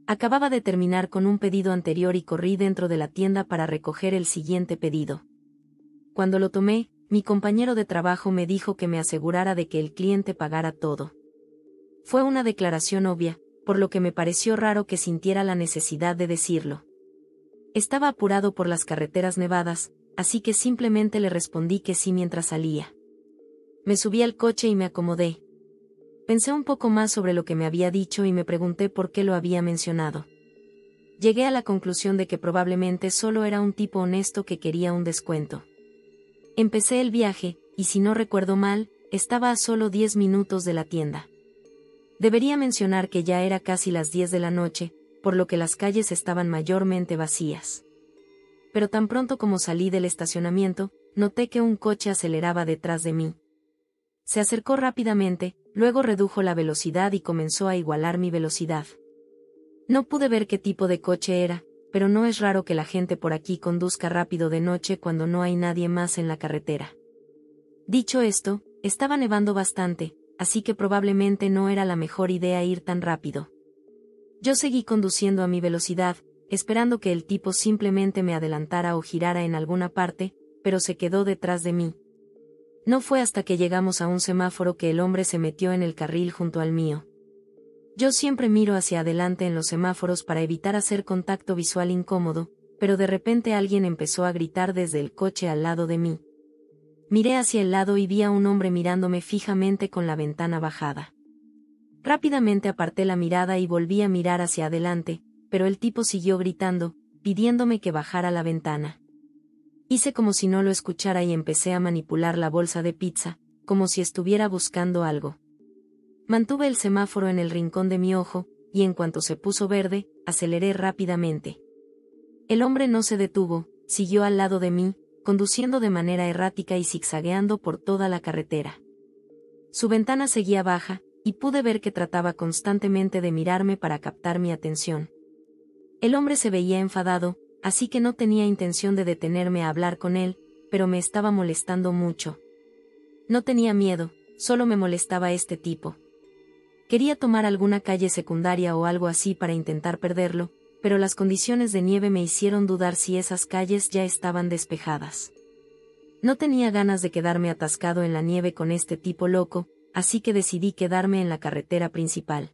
Acababa de terminar con un pedido anterior y corrí dentro de la tienda para recoger el siguiente pedido. Cuando lo tomé, mi compañero de trabajo me dijo que me asegurara de que el cliente pagara todo. Fue una declaración obvia, por lo que me pareció raro que sintiera la necesidad de decirlo. Estaba apurado por las carreteras nevadas, así que simplemente le respondí que sí mientras salía. Me subí al coche y me acomodé. Pensé un poco más sobre lo que me había dicho y me pregunté por qué lo había mencionado. Llegué a la conclusión de que probablemente solo era un tipo honesto que quería un descuento. Empecé el viaje, y si no recuerdo mal, estaba a solo 10 minutos de la tienda. Debería mencionar que ya era casi las 10 de la noche, por lo que las calles estaban mayormente vacías. Pero tan pronto como salí del estacionamiento, noté que un coche aceleraba detrás de mí. Se acercó rápidamente, luego redujo la velocidad y comenzó a igualar mi velocidad. No pude ver qué tipo de coche era, pero no es raro que la gente por aquí conduzca rápido de noche cuando no hay nadie más en la carretera. Dicho esto, estaba nevando bastante, así que probablemente no era la mejor idea ir tan rápido. Yo seguí conduciendo a mi velocidad, esperando que el tipo simplemente me adelantara o girara en alguna parte, pero se quedó detrás de mí. No fue hasta que llegamos a un semáforo que el hombre se metió en el carril junto al mío. Yo siempre miro hacia adelante en los semáforos para evitar hacer contacto visual incómodo, pero de repente alguien empezó a gritar desde el coche al lado de mí. Miré hacia el lado y vi a un hombre mirándome fijamente con la ventana bajada. Rápidamente aparté la mirada y volví a mirar hacia adelante, pero el tipo siguió gritando, pidiéndome que bajara la ventana. Hice como si no lo escuchara y empecé a manipular la bolsa de pizza, como si estuviera buscando algo. Mantuve el semáforo en el rincón de mi ojo, y en cuanto se puso verde, aceleré rápidamente. El hombre no se detuvo, siguió al lado de mí, conduciendo de manera errática y zigzagueando por toda la carretera. Su ventana seguía baja, y pude ver que trataba constantemente de mirarme para captar mi atención. El hombre se veía enfadado, así que no tenía intención de detenerme a hablar con él, pero me estaba molestando mucho. No tenía miedo, solo me molestaba este tipo. Quería tomar alguna calle secundaria o algo así para intentar perderlo, pero las condiciones de nieve me hicieron dudar si esas calles ya estaban despejadas. No tenía ganas de quedarme atascado en la nieve con este tipo loco, así que decidí quedarme en la carretera principal.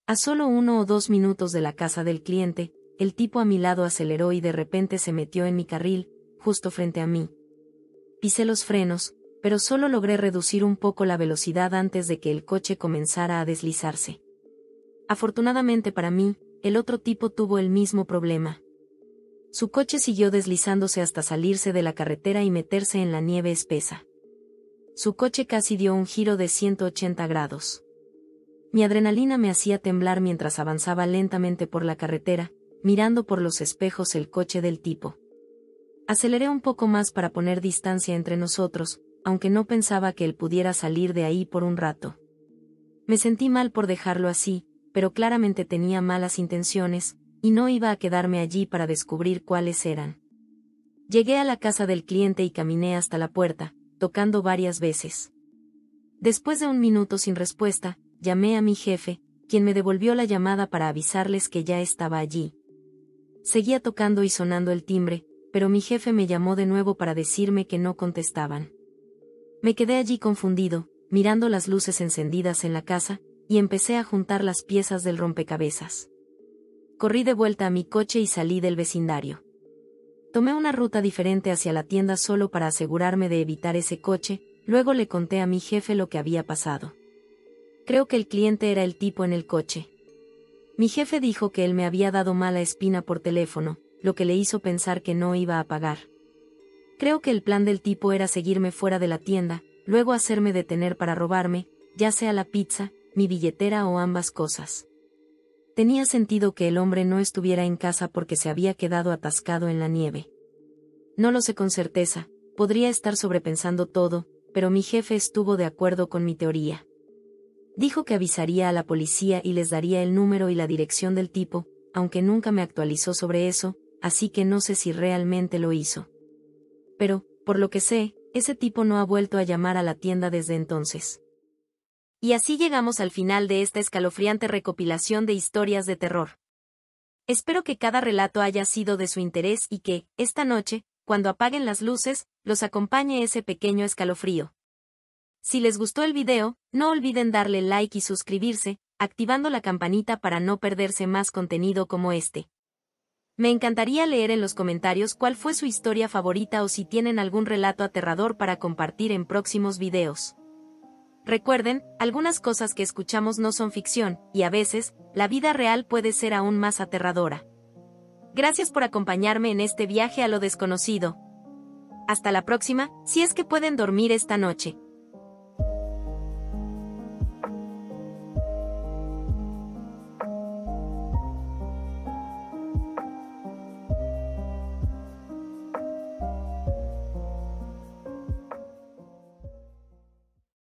A solo 1 o 2 minutos de la casa del cliente, el tipo a mi lado aceleró y de repente se metió en mi carril, justo frente a mí. Pisé los frenos, pero solo logré reducir un poco la velocidad antes de que el coche comenzara a deslizarse. Afortunadamente para mí, el otro tipo tuvo el mismo problema. Su coche siguió deslizándose hasta salirse de la carretera y meterse en la nieve espesa. Su coche casi dio un giro de 180 grados. Mi adrenalina me hacía temblar mientras avanzaba lentamente por la carretera, mirando por los espejos el coche del tipo. Aceleré un poco más para poner distancia entre nosotros, aunque no pensaba que él pudiera salir de ahí por un rato. Me sentí mal por dejarlo así, pero claramente tenía malas intenciones, y no iba a quedarme allí para descubrir cuáles eran. Llegué a la casa del cliente y caminé hasta la puerta, tocando varias veces. Después de un minuto sin respuesta, llamé a mi jefe, quien me devolvió la llamada para avisarles que ya estaba allí. Seguía tocando y sonando el timbre, pero mi jefe me llamó de nuevo para decirme que no contestaban. Me quedé allí confundido, mirando las luces encendidas en la casa, y empecé a juntar las piezas del rompecabezas. Corrí de vuelta a mi coche y salí del vecindario. Tomé una ruta diferente hacia la tienda solo para asegurarme de evitar ese coche, luego le conté a mi jefe lo que había pasado. Creo que el cliente era el tipo en el coche. Mi jefe dijo que él me había dado mala espina por teléfono, lo que le hizo pensar que no iba a pagar. Creo que el plan del tipo era seguirme fuera de la tienda, luego hacerme detener para robarme, ya sea la pizza, mi billetera o ambas cosas. Tenía sentido que el hombre no estuviera en casa porque se había quedado atascado en la nieve. No lo sé con certeza, podría estar sobrepensando todo, pero mi jefe estuvo de acuerdo con mi teoría. Dijo que avisaría a la policía y les daría el número y la dirección del tipo, aunque nunca me actualizó sobre eso, así que no sé si realmente lo hizo. Pero, por lo que sé, ese tipo no ha vuelto a llamar a la tienda desde entonces. Y así llegamos al final de esta escalofriante recopilación de historias de terror. Espero que cada relato haya sido de su interés y que, esta noche, cuando apaguen las luces, los acompañe ese pequeño escalofrío. Si les gustó el video, no olviden darle like y suscribirse, activando la campanita para no perderse más contenido como este. Me encantaría leer en los comentarios cuál fue su historia favorita o si tienen algún relato aterrador para compartir en próximos videos. Recuerden, algunas cosas que escuchamos no son ficción, y a veces, la vida real puede ser aún más aterradora. Gracias por acompañarme en este viaje a lo desconocido. Hasta la próxima, si es que pueden dormir esta noche.